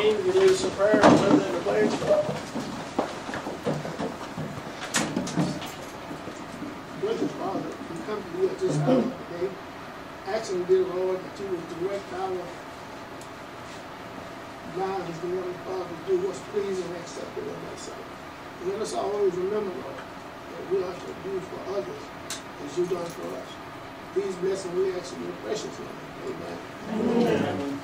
You lead us in prayer and move into the pledge. Gracious Father, we come to you at this hour today, asking, dear Lord, that you would direct our lives, dear Father, to do what's pleasing and acceptable in thy sight. Let us always remember, Lord, that we are to do for others as you've done for us. These blessings we ask in your precious name. Amen. Amen.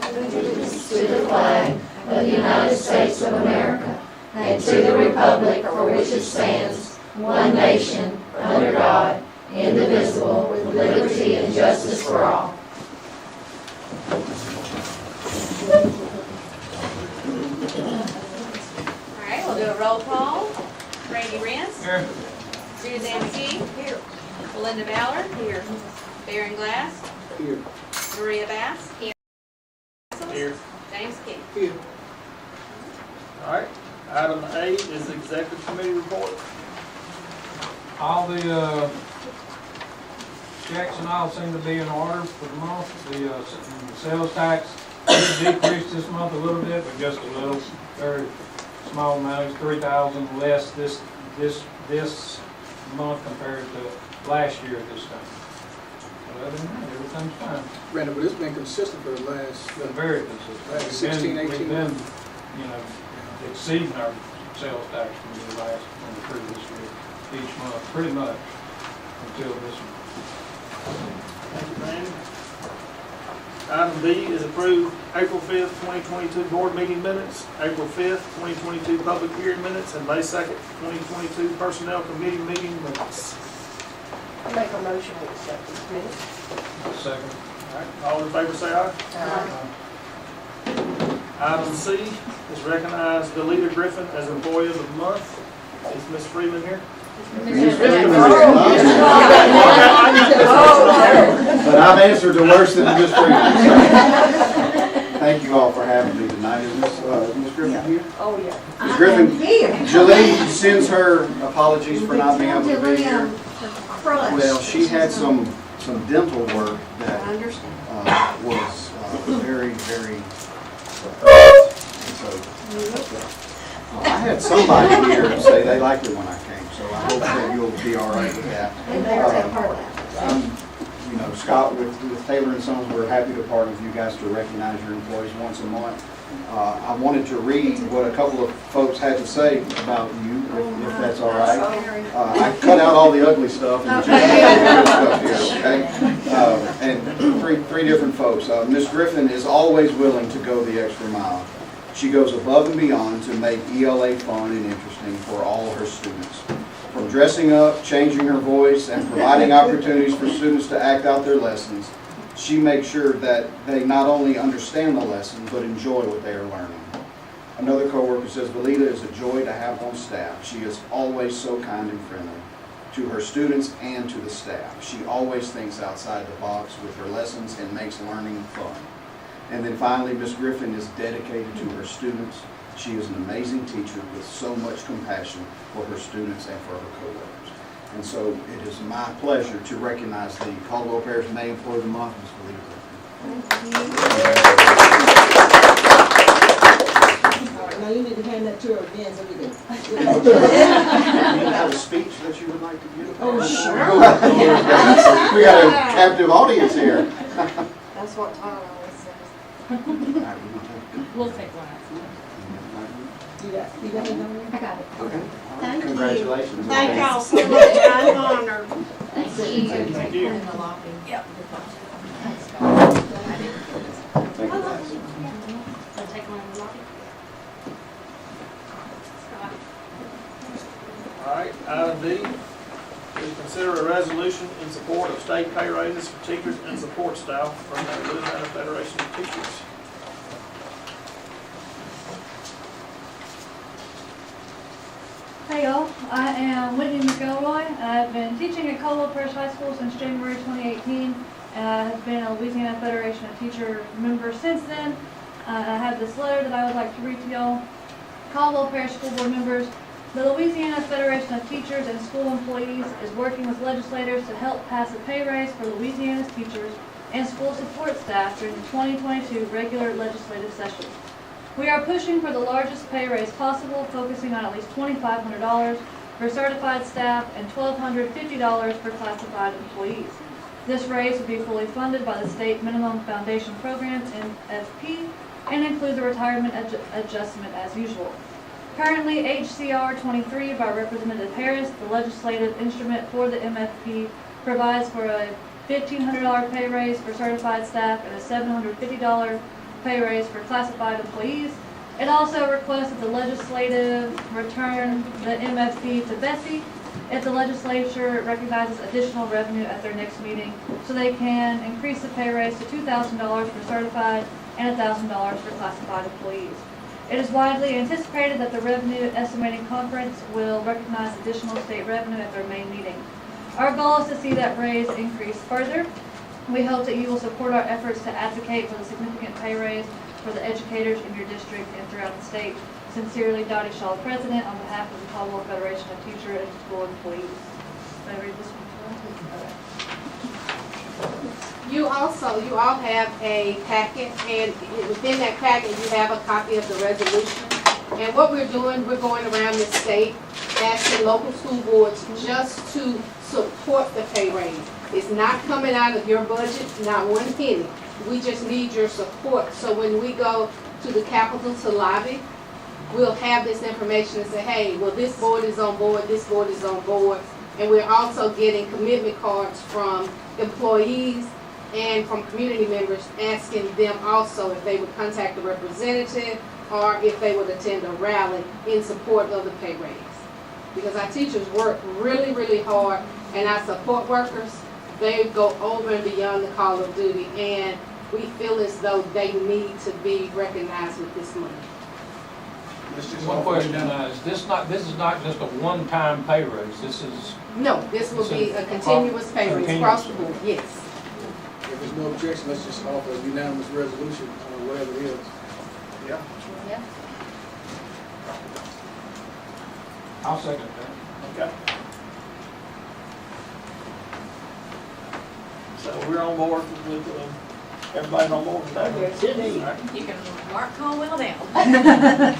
Allegiance to the flag of the United States of America and to the republic for which it stands, one nation, under God, indivisible, with liberty and justice for all. All right, we'll do a roll call. Randy Rance. Here. Suzanne McKee. Here. Belinda Ballard. Here. Baron Glass. Here. Maria Bass. Here. Here. James King. Here. All right. Item A is the executive committee report. All the checks and all seem to be in order for the month. The sales tax did decrease this month a little bit, but just a little, very small amount. It's $3,000 less this month compared to last year at this time. But other than that, everything's fine. Brandon, but it's been consistent for the last, It's been very consistent. Last 16, 18 We've been, exceeding our sales tax from the previous year each month, pretty much, until this one. Thank you, Brandon. Item B is approved April 5th, 2022 board meeting minutes, April 5th, 2022 public hearing minutes, and May 2nd, 2022 personnel committee meeting minutes. I make a motion to accept these minutes. Second. All right, all in favor say aye. Item C is recognize Delita Griffin as employee of the month. Is Ms. Freeman here? But I've answered to worse than Ms. Freeman. So. Thank you all for having me tonight. Is Ms. Griffin here? Oh, yeah. Ms. Griffin, Julie sends her apologies for not being able to be here. Well, she had some dental work that was very, very. I had somebody here say they liked it when I came, so I hope that you'll be all right with that. Scott, with Taylor and Sons, we're happy to partner with you guys to recognize your employees once a month. I wanted to read what a couple of folks had to say about you, if that's all right. I cut out all the ugly stuff and just the good stuff here, okay? And three different folks. Ms. Griffin is always willing to go the extra mile. She goes above and beyond to make ELA fun and interesting for all her students. From dressing up, changing her voice, and providing opportunities for students to act out their lessons, she makes sure that they not only understand the lesson, but enjoy what they are learning. Another coworker says, Valita is a joy to have on staff. She is always so kind and friendly to her students and to the staff. She always thinks outside the box with her lessons and makes learning fun. And then finally, Ms. Griffin is dedicated to her students. She is an amazing teacher with so much compassion for her students and for her coworkers. And so it is my pleasure to recognize the Caldwell Parish May Employee of the Month, Ms. Valita Griffin. All right, now you need to hand that to her again so we can. You have a speech that you would like to give? Oh, sure. We got a captive audience here. That's what Tyler always says. We'll take one. You got it number? I got it. Okay. Thank you. Congratulations. Thank y'all so much. I'm honored. Thank you. Thank you. In the lobby. Yep. Thank you, guys. So take one in the lobby. All right, item D, we consider a resolution in support of state pay raises for teachers and support staff from the Louisiana Federation of Teachers. Hey y'all, I am Whitney McElroy. I've been teaching at Caldwell Parish High School since January 2018, and I have been a Louisiana Federation of Teachers member since then. I have this letter that I would like to read to y'all. Caldwell Parish School Board members, the Louisiana Federation of Teachers and School Employees is working with legislators to help pass a pay raise for Louisiana's teachers and school support staff during the 2022 regular legislative session. We are pushing for the largest pay raise possible, focusing on at least $2,500 for certified staff and $1,250 for classified employees. This raise would be fully funded by the State Minimum Foundation Program, MFP, and includes a retirement adjustment as usual. Currently, HCR 23 by Representative Harris, the legislative instrument for the MFP, provides for a $1,500 pay raise for certified staff and a $750 pay raise for classified employees. It also requests that the legislative return the MFP to Betsy if the legislature recognizes additional revenue at their next meeting, so they can increase the pay raise to $2,000 for certified and $1,000 for classified employees. It is widely anticipated that the Revenue Estimating Conference will recognize additional state revenue at their main meeting. Our goal is to see that raise increase further. We hope that you will support our efforts to advocate for the significant pay raise for the educators in your district and throughout the state. Sincerely, Dottie Shaw, President, on behalf of the Caldwell Federation of Teacher and School Employees. May I read this one? You all have a packet, and within that packet, you have a copy of the resolution. And what we're doing, we're going around the state asking local school boards just to support the pay raise. It's not coming out of your budget, not one penny. We just need your support. So when we go to the Capitol to lobby, we'll have this information and say, hey, well, this board is on board, this board is on board. And we're also getting commitment cards from employees and from community members asking them also if they would contact a representative or if they would attend a rally in support of the pay raise. Because our teachers work really, really hard, and our support workers, they go over and beyond the call of duty, and we feel as though they need to be recognized with this money. One question, this is not just a one-time pay raise, this is... No, this will be a continuous pay raise across the board, yes. If there's no objection, let's just offer a unanimous resolution on whatever it is. Yeah. Yeah. I'll second that. Okay. So we're on board with, everybody on board with that? All right. You can mark Caldwell down.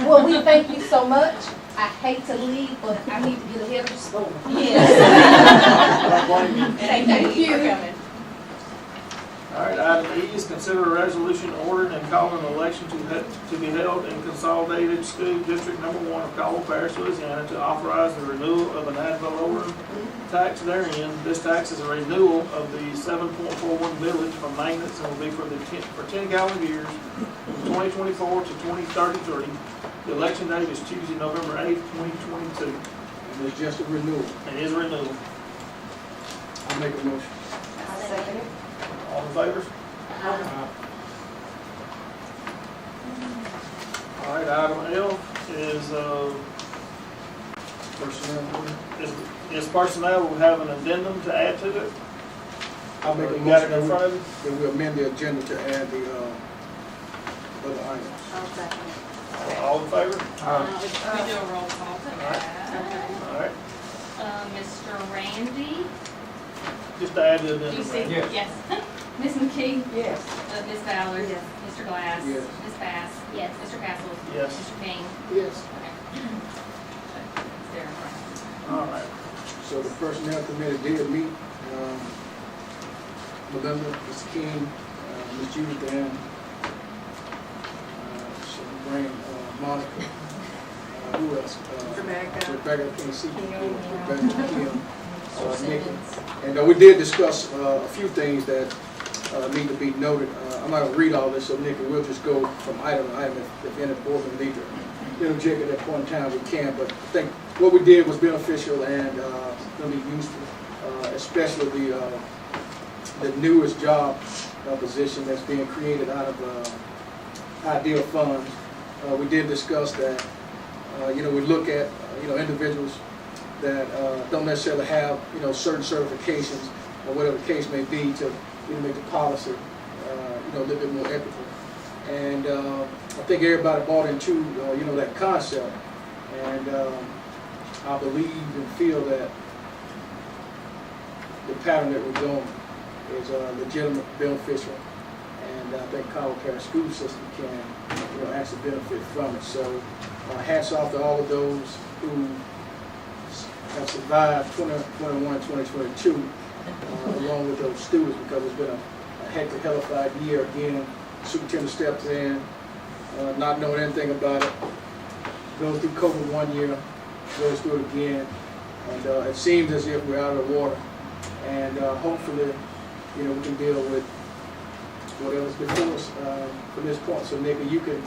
Well, we thank you so much. I hate to leave, but I need to get ahead of the storm. Yes. Thank you for coming. All right, item E is consider a resolution ordering and calling an election to be held in Consolidated School District Number 1 of Caldwell Parish, Louisiana, to authorize the renewal of an ad valorem tax therein. This tax is a renewal of the 7.41 millage for maintenance and will be for 10 calendar years from 2024 to 2033. The election date is Tuesday, November 8th, 2022. And it's just a renewal. It is renewal. I'll make a motion. I'll second it. All in favor? All right, item L is, Personnel. is personnel. We have an addendum to add to it. I'll make a You got it motion in front of you? that we amend the agenda to add the other items. I'll second it. All in favor? We do a roll call to that. All right, Mr. Randy? just to add to Do you it. see? Yes. Yes. Ms. McKee? Yes. Ms. Ballard? Yes. Mr. Glass? Yes. Ms. Bass? Yes. Mr. Castles? Yes. Mr. King? Yes. Okay. It's there in front of you. All right. So the personnel committee did meet, Melinda, Ms. King, Ms. Judith, and bring Monica, who else? Rebecca. Rebecca, I can't see. Kim. Rebecca, Kim, Nikki. And we did discuss a few things that need to be noted. I'm not going to read all this, so Nikki, we'll just go from item to item. If any board member need to interject at that point in time, we can. But I think what we did was beneficial and going to be useful, especially the newest job position that's being created out of ideal funds. We did discuss that. We look at individuals that don't necessarily have certain certifications or whatever the case may be to make the policy a little bit more equitable. And I think everybody bought into that concept, and I believe and feel that the pattern that we're going is legitimate, beneficial, and I think Colorado Parish school system can, actually benefit from it. So hats off to all of those who have survived 2021, 2022, along with those students, because it's been a hectic, hellified year. Again, superintendent steps in, not knowing anything about it, goes through COVID 1 year, goes through it again, and it seems as if we're out of the water. And hopefully, we can deal with whatever's before us from this point. So, Nikki, you can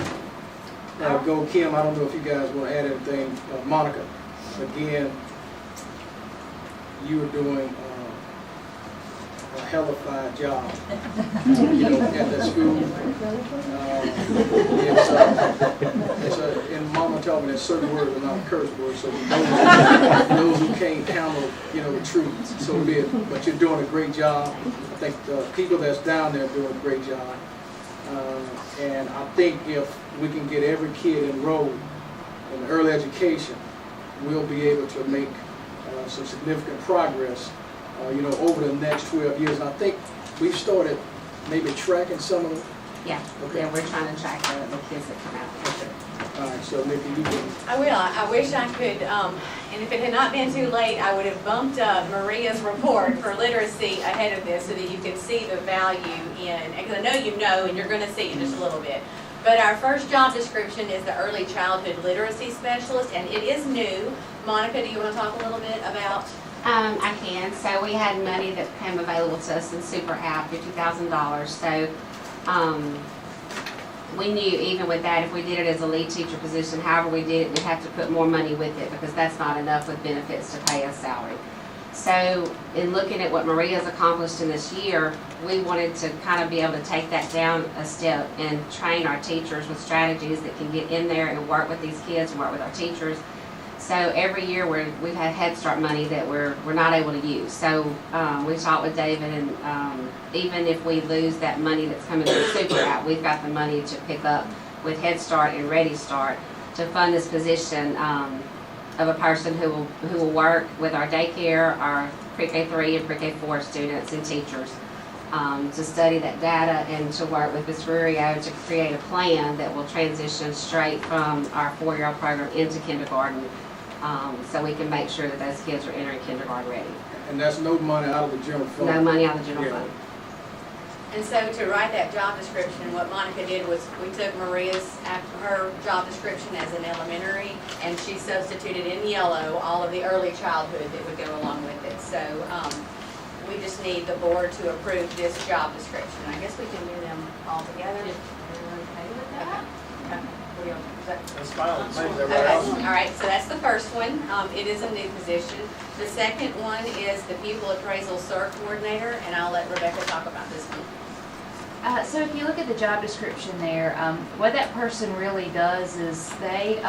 go. Kim, I don't know if you guys want to add anything. Monica, again, you are doing a hellified job, at that school. And Mama told me that certain words are not curse words, so those who can't handle, the truth, so be it. But you're doing a great job. I think the people that's down there are doing a great job. And I think if we can get every kid enrolled in early education, we'll be able to make some significant progress over the next 12 years. And I think we've started maybe tracking some of them. Yeah, Okay. yeah, we're trying to track the kids that come out. All right, so Nikki, you can. I will. I wish I could, and if it had not been too late, I would have bumped up Maria's report for literacy ahead of this so that you could see the value in, because I know and you're going to see it in just a little bit. But our first job description is the early childhood literacy specialist, and it is new. Monica, do you want to talk a little bit about? I can. So we had money that became available to us in Super App, $50,000. So we knew even with that, if we did it as a lead teacher position, however we did it, we'd have to put more money with it because that's not enough with benefits to pay us salary. So in looking at what Maria's accomplished in this year, we wanted to kind of be able to take that down a step and train our teachers with strategies that can get in there and work with these kids and work with our teachers. So every year we've had Head Start money that we're not able to use. So we talked with David, and even if we lose that money that's coming through Super App, we've got the money to pick up with Head Start and Ready Start to fund this position of a person who will work with our daycare, our pre-K 3 and pre-K 4 students and teachers to study that data and to work with Ms. Rurio to create a plan that will transition straight from our 4-year-old program into kindergarten. So we can make sure that those kids are entering kindergarten ready. And that's no money out of the general fund. No money out of the general fund. And so to write that job description, what Monica did was we took her job description as an elementary, and she substituted in yellow all of the early childhood that would go along with it. So we just need the board to approve this job description. I guess we can do them all together. Everyone okay with that? Okay. That's fine. Okay, all right, so that's the first one. It is a new position. The second one is the Pupil Appraisal CERT Coordinator, and I'll let Rebecca talk about this one. So if you look at the job description there, what that person really does is they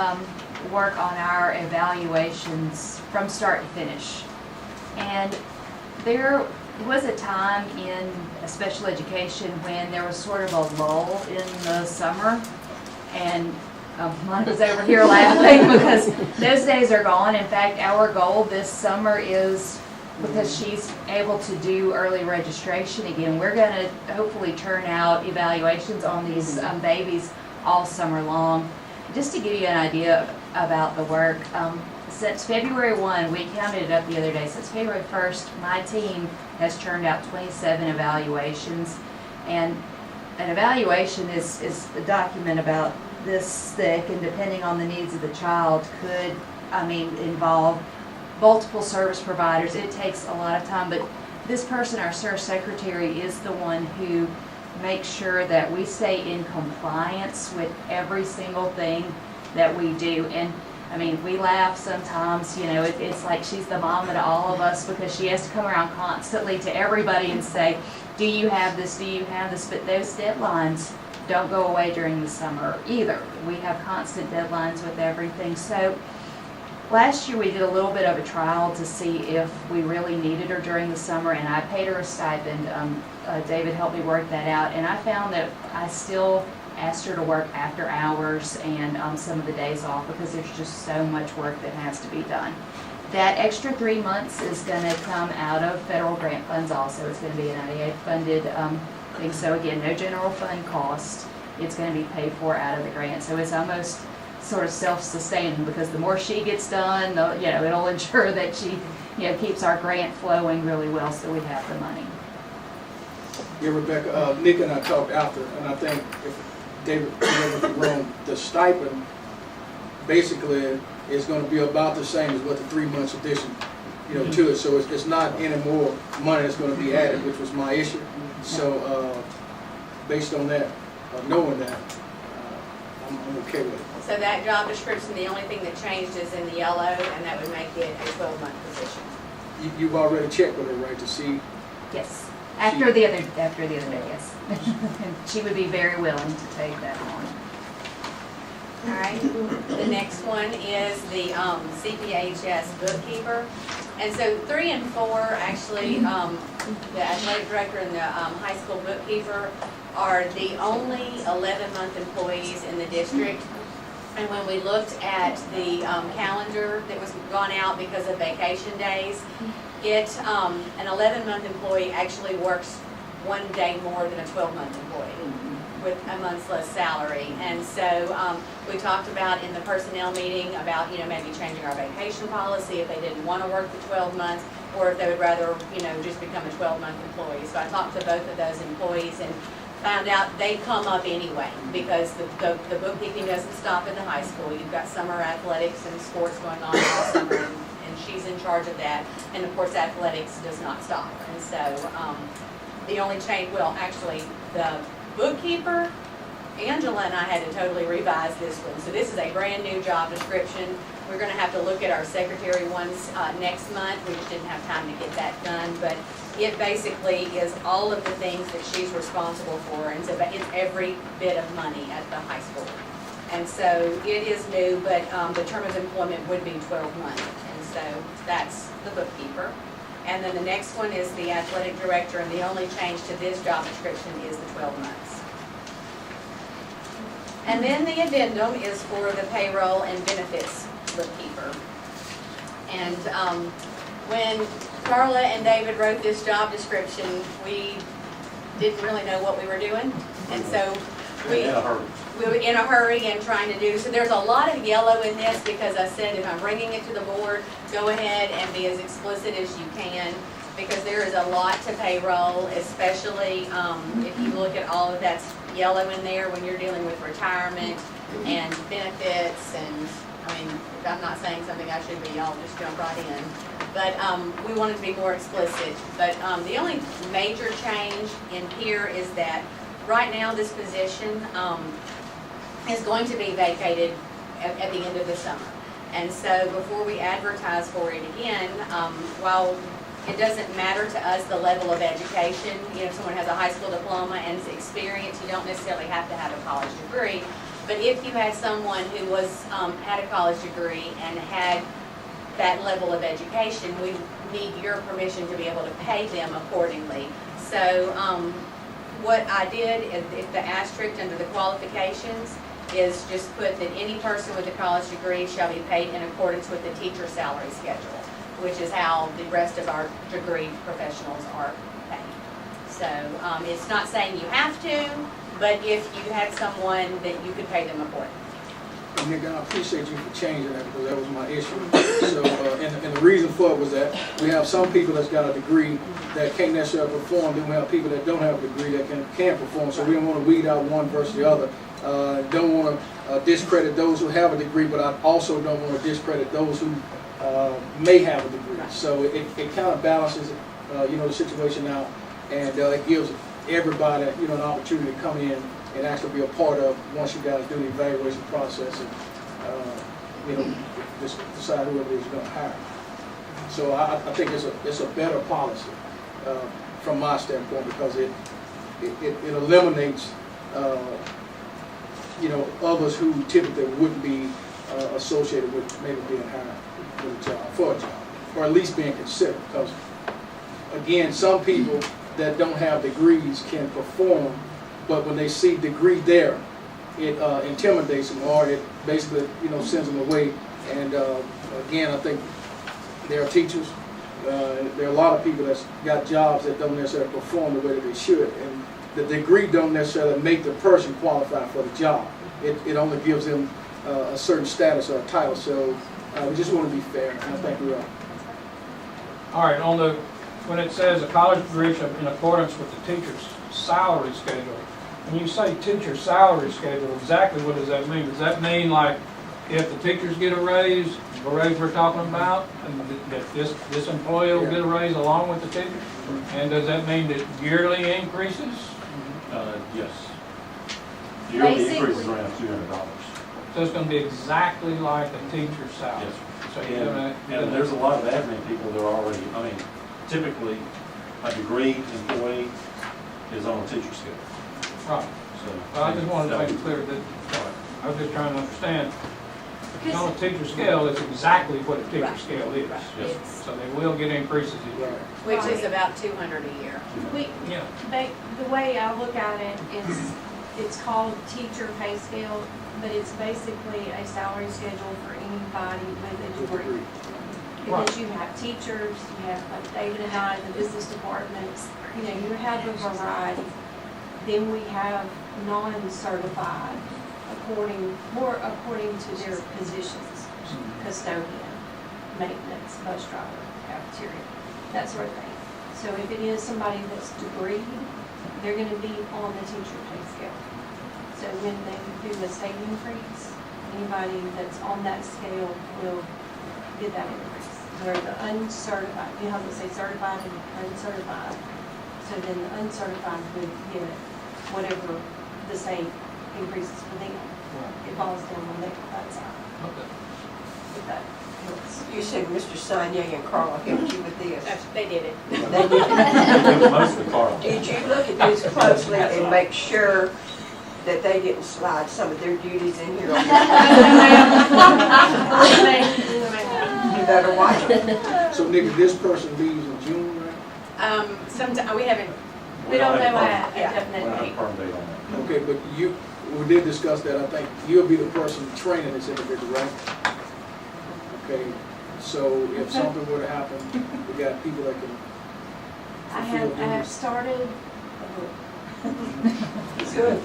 work on our evaluations from start to finish. And there was a time in special education when there was sort of a lull in the summer, and Monica's over here laughing because those days are gone. In fact, our goal this summer is, because she's able to do early registration again, we're going to hopefully turn out evaluations on these babies all summer long. Just to give you an idea about the work, since February 1, we counted it up the other day, since February 1st, my team has turned out 27 evaluations. And an evaluation is a document about this thick, and depending on the needs of the child could, involve multiple service providers. It takes a lot of time, but this person, our SIR secretary, is the one who makes sure that we stay in compliance with every single thing that we do. And we laugh sometimes, it's like she's the mama to all of us because she has to come around constantly to everybody and say, do you have this, do you have this? But those deadlines don't go away during the summer either. We have constant deadlines with everything. So last year we did a little bit of a trial to see if we really needed her during the summer, and I paid her a stipend. David helped me work that out, and I found that I still asked her to work after hours and some of the days off because there's just so much work that has to be done. That extra 3 months is gonna come out of federal grant funds also. It's gonna be an IDA funded thing. So again, no general fund cost. It's gonna be paid for out of the grant. So it's almost sort of self-sustaining because the more she gets done, it'll ensure that she, keeps our grant flowing really well so we have the money. Yeah, Rebecca, Nick and I talked after, and I think if David was in the room, the stipend basically is gonna be about the same as what the 3 months addition, to it. So it's not any more money that's gonna be added, which was my issue. So, based on that, knowing that, I'm okay with it. So that job description, the only thing that changed is in the yellow, and that would make it a 12-month position. You've already checked with her, right, to see? Yes. After the other day, yes. And she would be very willing to take that on. All right, the next one is the CPHS bookkeeper. And so 3 and 4, actually, the athletic director and the high school bookkeeper are the only 11-month employees in the district. And when we looked at the calendar that was gone out because of vacation days, an 11-month employee actually works 1 day more than a 12-month employee with a month's less salary. And so we talked about in the personnel meeting about, maybe changing our vacation policy if they didn't want to work the 12 months or if they would rather, just become a 12-month employee. So I talked to both of those employees and found out they come up anyway because the bookkeeping doesn't stop in the high school. You've got summer athletics and sports going on all summer, and she's in charge of that. And of course, athletics does not stop. And so the only change, actually, the bookkeeper, Angela and I had to totally revise this one. So this is a brand new job description. We're going to have to look at our secretary ones next month. We just didn't have time to get that done, but it basically is all of the things that she's responsible for, and so it's every bit of money at the high school. And so it is new, but the term of employment would be 12 months, and so that's the bookkeeper. And then the next one is the athletic director, and the only change to this job description is the 12 months. And then the addendum is for the payroll and benefits bookkeeper. And when Carla and David wrote this job description, we didn't really know what we were doing. And so we were in a hurry and trying to do, so there's a lot of yellow in this because I said if I'm bringing it to the board, go ahead and be as explicit as you can because there is a lot to payroll, especially if you look at all of that's yellow in there when you're dealing with retirement and benefits and, if I'm not saying something I should be, y'all just jump right in. But we wanted to be more explicit. But the only major change in here is that right now this position is going to be vacated at the end of the summer. And so before we advertise for it again, while it doesn't matter to us the level of education, if someone has a high school diploma and experience, you don't necessarily have to have a college degree. But if you had someone who had a college degree and had that level of education, we need your permission to be able to pay them accordingly. So what I did is the asterisk under the qualifications is just put that any person with a college degree shall be paid in accordance with the teacher salary schedule, which is how the rest of our degree professionals are paid. So it's not saying you have to, but if you had someone that you could pay them accordingly. And Nick, I appreciate you for changing that because that was my issue. So, and the reason for it was that we have some people that's got a degree that can't necessarily perform, then we have people that don't have a degree that can perform. So we don't want to weed out one versus the other. Don't want to discredit those who have a degree, but I also don't want to discredit those who may have a degree. So it kind of balances, the situation out, and it gives everybody, an opportunity to come in and actually be a part of once you guys do the evaluation process and, just decide whoever it is you're going to hire. So I think it's a better policy from my standpoint because it eliminates, others who typically wouldn't be associated with maybe being hired for a job, or at least being considered. Because again, some people that don't have degrees can perform, but when they see degree there, it intimidates them, or it basically sends them away. And again, I think there are teachers, there are a lot of people that's got jobs that don't necessarily perform the way that they should. And the degree don't necessarily make the person qualify for the job. It only gives them a certain status or a title. So we just want to be fair, and I think we are. All right, when it says a college degree shall in accordance with the teacher's salary schedule, when you say teacher salary schedule, exactly what does that mean? Does that mean like if the teachers get a raise, the raise we're talking about, and that this employee will get a raise along with the teacher? And does that mean that yearly increases? Yes. The yearly Basically- increase is around $200. So it's going to be exactly like a teacher's salary? Yes. So you're gonna, And there's a lot of admin people that are already, I mean, typically, a degree employee is on a teacher scale. right. So Well, I just wanted to make it clear that, I was just trying to understand, if it's on a teacher scale, it's exactly what a teacher Right. scale is. Yes. So they will get increases each year. Which is about 200 a year. Yeah. The way I look at it is, it's called teacher pay scale, but it's basically a salary schedule for anybody with a degree. Because you have teachers, you have like David and I, the business departments, you know, you have a variety. Then we have non-certified, more according to their positions, custodian, maintenance, bus driver, cafeteria, that sort of thing. So if it is somebody that's degreed, they're gonna be on the teacher pay scale. So when they do the state increase, anybody that's on that scale will get that increase. Where the uncertified, you know how they say certified and uncertified, so then the uncertified would get whatever the state increases for them. It falls down on that side, Okay. if that helps. You said Mr. Sonia and Carl helped you with this. They did it. They did. It was mostly Carl. Did you look at these closely and make sure that they didn't slide some of their duties in here? You better watch it. So, Nick, this person leaves in June, right? Sometime, we haven't, We don't know Yeah. a We don't definite have a date. firm date on that. Okay, but we did discuss that. I think you'll be the person training this individual, right? Okay, so if something were to happen, we got people that can I fulfill have duties. started, Good.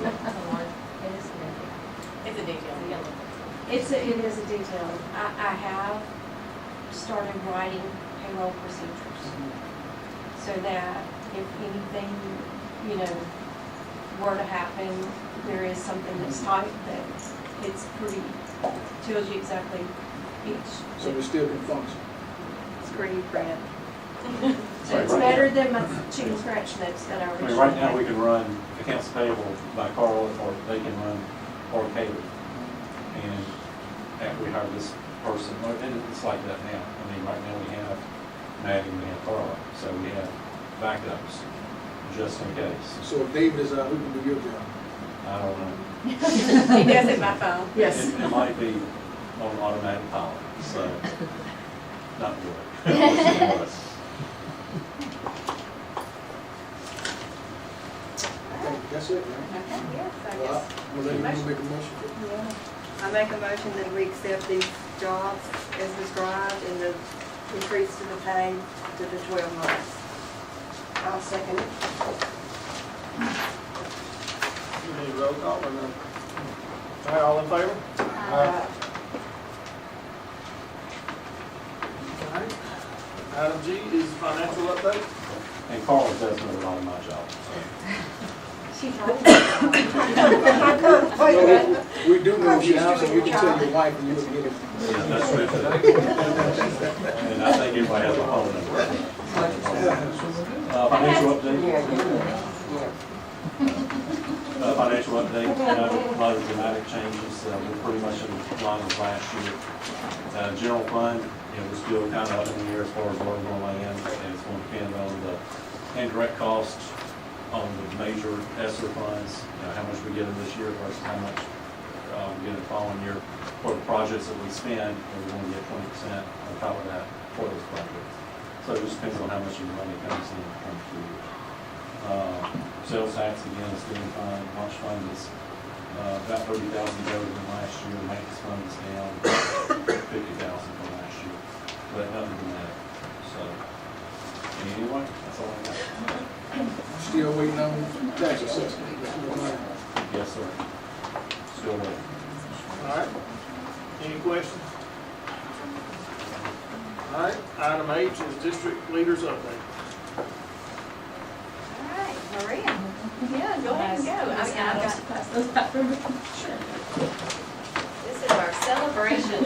it's a detail. it is a detail. I have started writing payroll procedures so that if anything, you know, were to happen, there is something that's typed that it's pretty, tells you exactly each. So we still can function. It's pretty grand. So Right, it's right better now. than my chicken scratch notes that I I originally mean, right now, we had. can run accounts payable by Carl, or they can run or Caleb. And after we hire this person, well, and it's like that now. I mean, right now, we have Maddie, we have Carla, so we have backups, just in case. So if David is out, who can do your job? I don't know. He does it by phone. It might be on automatic pilot, so, not good. Okay, that's it, right? Okay, yes, I Well, guess. We'll let you make a motion. I make a motion that we accept these jobs as described and the increase to the pay to the 12 months. I'll second it. You need a roll call or no? All right, all in favor? All right. Item G is financial update. And Carla does know a lot of my job, so. She told me. Wait a minute. No, we do know your house, and you can tell your wife and you will get it. Yeah, that's true. And I think everybody has a phone number. Financial update? Financial update, a lot of dramatic changes, we're pretty much in line with last year. General fund, we're still kind of up in the air as far as where we're going to land, and it's going to depend on the indirect costs on the major ESSER funds, how much we get in this year versus how much we get in the following year. For the projects that we spend, we're going to get 20% on top of that for those projects. So it just depends on how much of the money comes in from 2 years. Sales tax, again, is doing fine. Launch fund is about 30,000 better than last year. Maintenance fund is down 50,000 from last year. but other than that, so, anyway, that's all I got. Still waiting on tax assessment. Yes, sir. Still waiting. All right. Any questions? All right, item H is district leaders update. All right, Maria. Yeah, go ahead and go. I've got, this is our celebration.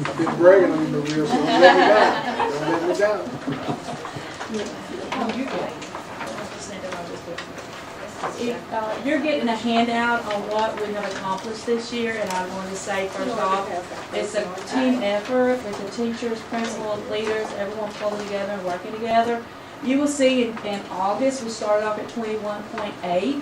I've been bragging on you, Maria, so don't let me down. Don't let me down. You're getting a handout on what we have accomplished this year, and I want to say first off, it's a team effort with the teachers, principals, leaders, everyone pulling together and working together. You will see in August, we started off at 21.8.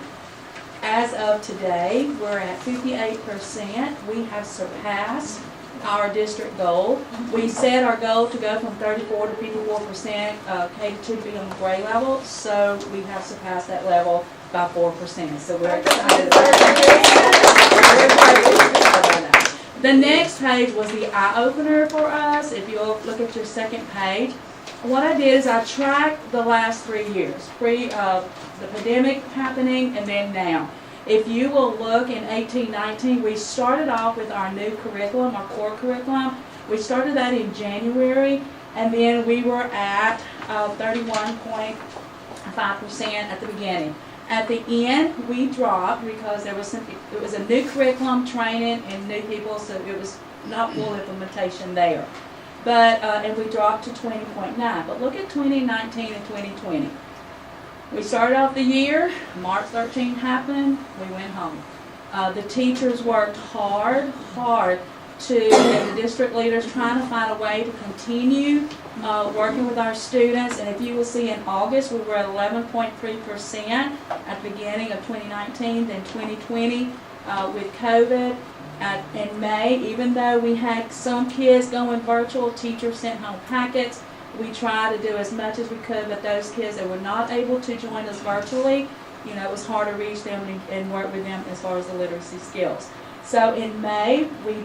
As of today, we're at 58%. We have surpassed our district goal. We set our goal to go from 34 to 54% K-2 to be on the grade level, so we have surpassed that level by 4%. So we're excited. The next page was the eye-opener for us. If you'll look at your second page, what I did is I tracked the last 3 years, the pandemic happening and then now. If you will look in 18-19, we started off with our new curriculum, our core curriculum. We started that in January, and then we were at 31.5% at the beginning. At the end, we dropped because it was a new curriculum, training, and new people, so it was not full implementation there. But and we dropped to 20.9. But look at 2019 and 2020. We started off the year, March 13 happened, we went home. The teachers worked hard to, and the district leaders trying to find a way to continue working with our students. And if you will see in August, we were at 11.3% at the beginning of 2019, then 2020 with COVID. In May, even though we had some kids going virtual, teachers sent home packets. We tried to do as much as we could, but those kids that were not able to join us virtually, you know, it was hard to reach them and work with them as far as the literacy skills. So in May, we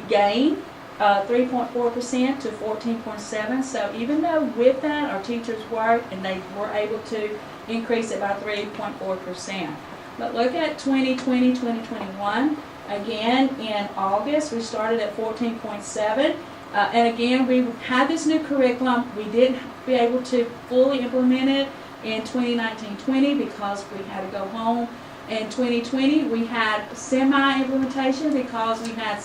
gained 3.4% to 14.7%. So even though with that, our teachers worked and they were able to increase it by 3.4%. But look at 2020, 2021. Again, in August, we started at 14.7%. And again, we had this new curriculum. We didn't be able to fully implement it in 2019-20 because we had to go home. In 2020, we had semi-implementation because we had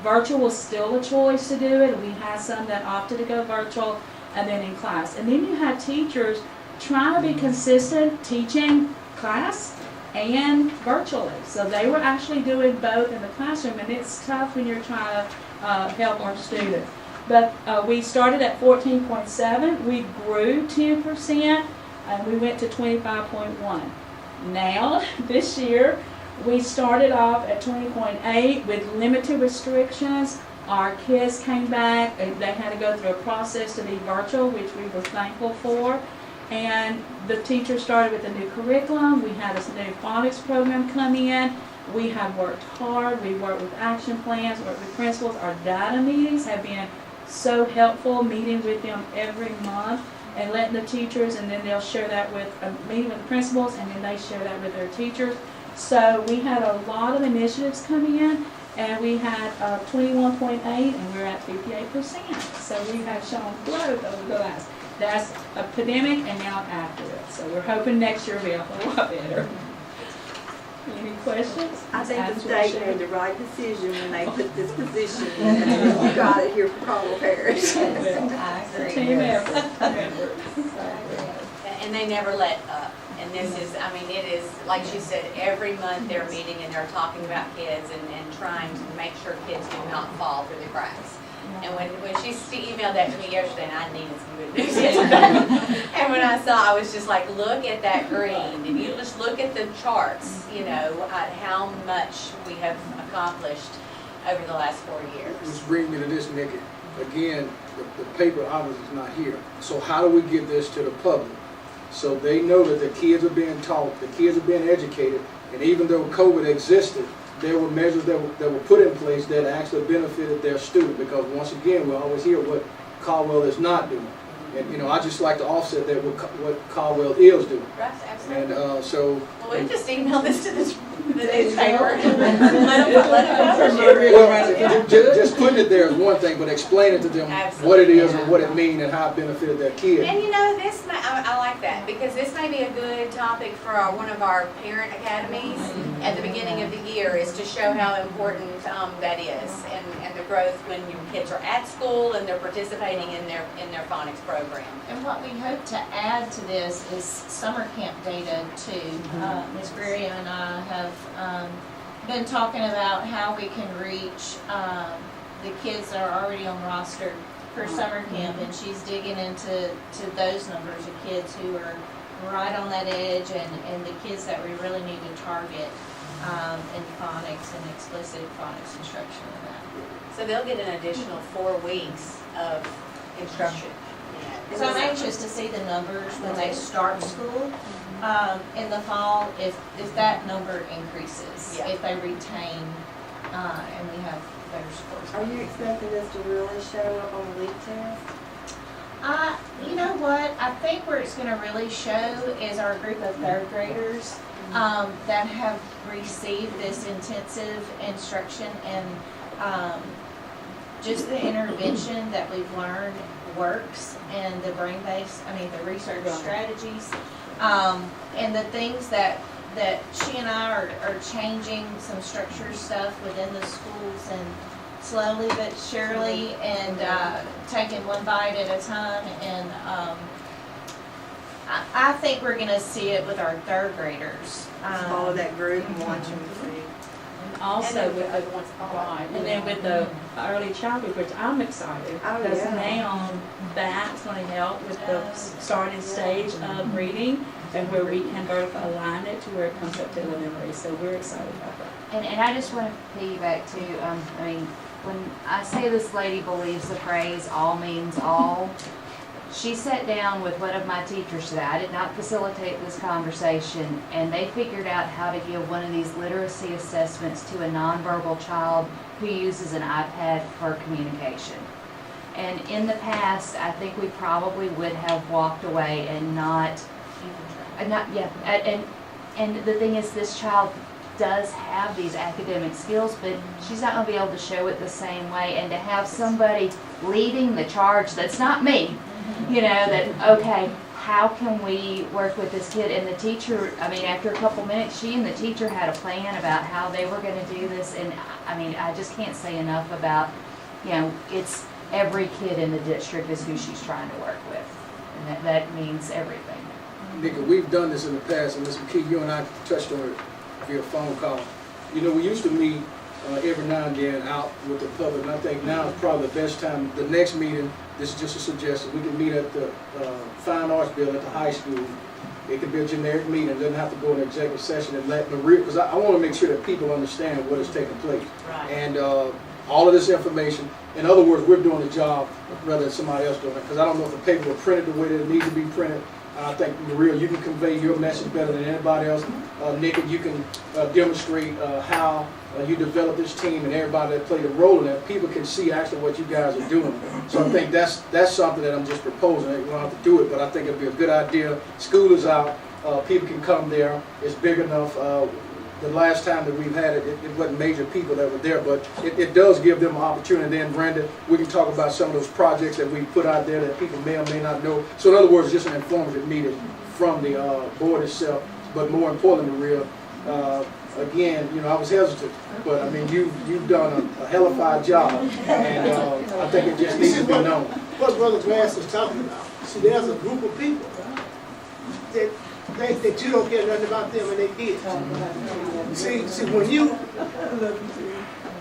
virtual was still a choice to do it. We had some that opted to go virtual and then in class. And then you had teachers trying to be consistent teaching class and virtually. So they were actually doing both in the classroom, and it's tough when you're trying to help our students. But we started at 14.7, we grew 10%, and we went to 25.1. Now, this year, we started off at 20.8 with limited restrictions. Our kids came back, and they had to go through a process to be virtual, which we were thankful for. And the teachers started with a new curriculum. We had a new phonics program come in. We have worked hard. We worked with action plans, worked with principals. Our data meetings have been so helpful, meeting with them every month and letting the teachers, and then they'll share that with, meeting with the principals, and then they share that with their teachers. So we had a lot of initiatives coming in, and we had 21.8, and we're at 58%. So we have shown growth over the last. That's a pandemic and now after it. So we're hoping next year will be a whole lot better. Any questions? I think the state made the right decision when they put this position in. You got it here for Carl Parish. I agree. Team effort. And they never let up. And this is, I mean, it is, like she said, every month they're meeting and they're talking about kids and trying to make sure kids do not fall through the cracks. And when she emailed that to me yesterday, and I needed some good news yesterday, and when I saw, I was just like, look at that green, and you just look at the charts, you know, at how much we have accomplished over the last 4 years. Let's bring me to this, Nikki. Again, the paper obviously is not here. So how do we get this to the public? So they know that the kids are being taught, the kids are being educated, and even though COVID existed, there were measures that were put in place that actually benefited their student, because once again, we always hear what Caldwell is not doing. And, you know, I just like to offset that with what Caldwell is doing. Right, absolutely. And so. Well, we just emailed this to the newspaper. Well, just putting it there is one thing, but explaining to them what it is and what it means and how it benefited their kid. And you know, this may, I like that, because this may be a good topic for one of our parent academies at the beginning of the year, is to show how important that is, and the growth when your kids are at school and they're participating in their phonics program. And what we hope to add to this is summer camp data too. Ms. Greer and I have been talking about how we can reach the kids that are already on roster for summer camp, and she's digging into those numbers of kids who are right on that edge, and the kids that we really need to target in phonics and explicit phonics instruction in that. So they'll get an additional 4 weeks of instruction. So I'm anxious to see the numbers when they start school in the fall, if that number increases, if they retain, and we have better scores. Are you expecting this to really show up on the leak test? You know what, I think where it's gonna really show is our group of third graders that have received this intensive instruction, and just the intervention that we've learned works, and the the research strategies, and the things that she and I are changing some structure stuff within the schools, and slowly but surely, and taking one bite at a time, and I think we're gonna see it with our third graders. Follow that group and watch them see. Also with the, right, and then with the early childhood, which I'm excited, because now that's going to help with the starting stage of reading, and where we can both align it to where it comes up to elementary, so we're excited about that. And I just want to piggyback to, when I say this lady believes the phrase all means all, she sat down with one of my teachers today. I did not facilitate this conversation, and they figured out how to give one of these literacy assessments to a nonverbal child who uses an iPad for communication. And in the past, I think we probably would have walked away and not, and the thing is, this child does have these academic skills, but she's not going to be able to show it the same way, and to have somebody leading the charge that's not me, you know, that, okay, how can we work with this kid? And the teacher, after a couple minutes, she and the teacher had a plan about how they were going to do this, and I just can't say enough about, it's every kid in the district is who she's trying to work with, and that means everything. Nika, we've done this in the past, and Ms. McKee, you and I touched on it via phone call. You know, we used to meet every now and then out with the public, and I think now is probably the best time. The next meeting, this is just a suggestion, we can meet at the Fine Arts Building at the high school. It could be a generic meeting, it doesn't have to go in an executive session, and let Maria, because I want to make sure that people understand what is taking place. Right. And all of this information, in other words, we're doing the job rather than somebody else doing it, because I don't know if the paper was printed the way that it needs to be printed. I think, Maria, you can convey your message better than anybody else. Nick, you can demonstrate how you develop this team, and everybody that played a role in that. People can see actually what you guys are doing. So I think that's something that I'm just proposing. You don't have to do it, but I think it'd be a good idea. School is out. People can come there. It's big enough. The last time that we've had it, it wasn't major people that were there, but it does give them an opportunity. Then, Brenda, we can talk about some of those projects that we put out there that people may or may not know. So in other words, just an informative meeting from the board itself. But more importantly, Maria, again, I was hesitant, but you've done a hellified job, and I think it just needs to be known. What Brother Glass is talking about. See, there's a group of people that think that you don't care nothing about them and their kids. See, when you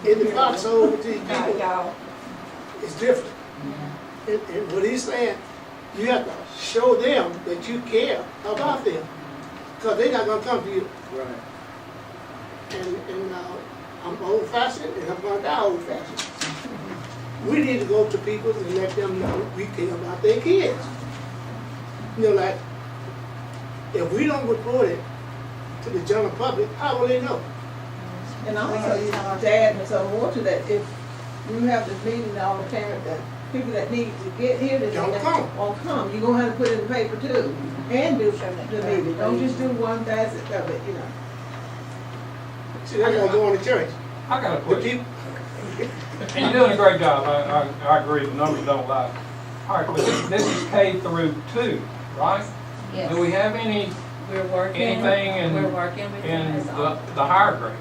in the foxhole with these people, it's different. And what he's saying, you have to show them that you care about them, because they're not going to come to you. Right. And I'm old-fashioned, and I'm going to die old-fashioned. We need to go to people and let them know we care about their kids. Like, if we don't report it to the general public, how will they know? And also, to add so more to that, if you have this meeting, all the parents that people that need to get here that Don't come. won't come. You're gonna have to put it in the paper too, and do the meeting. Don't just do one facet of it, you know. See, that's like going to church. I got a The question. people, And you're doing a great job, I agree, the numbers don't lie. All right, but this is K through 2, right? Yes. Do we have any, We're working, anything we're working with them in as all. the higher grades?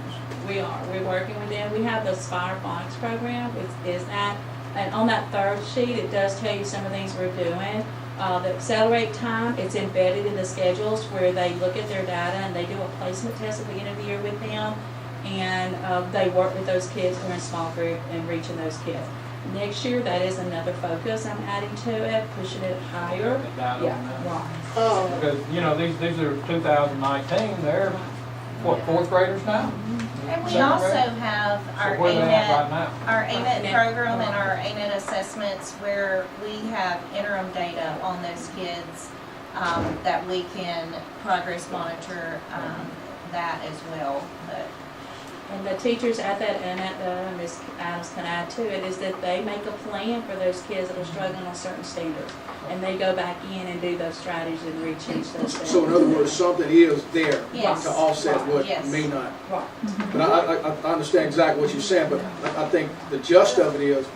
We're working with them. We have the Spire Phonics program, which is that, and on that third sheet, it does tell you some of the things we're doing. The Accelerate time, it's embedded in the schedules where they look at their data and they do a placement test at the beginning of the year with them. And they work with those kids who are in small group and reaching those kids. Next year, that is another focus I'm adding to it, pushing it higher. The data on that? Right. Because, you know, these are 2019, they're, what, 4th graders now? And we Second also grade? have our So where they at right ANET, now? our ANET program and our ANET assessments where we have interim data on those kids that we can progress monitor that as well. But And the teachers at that, and at Ms. Adams can add to it, is that they make a plan for those kids that are struggling on certain standards. And they go back in and do those strategies and reach those standards. So in other words, something is there Yes. to offset what Yes. may not. Right. But I understand exactly what you're saying, but I think the gist of it is,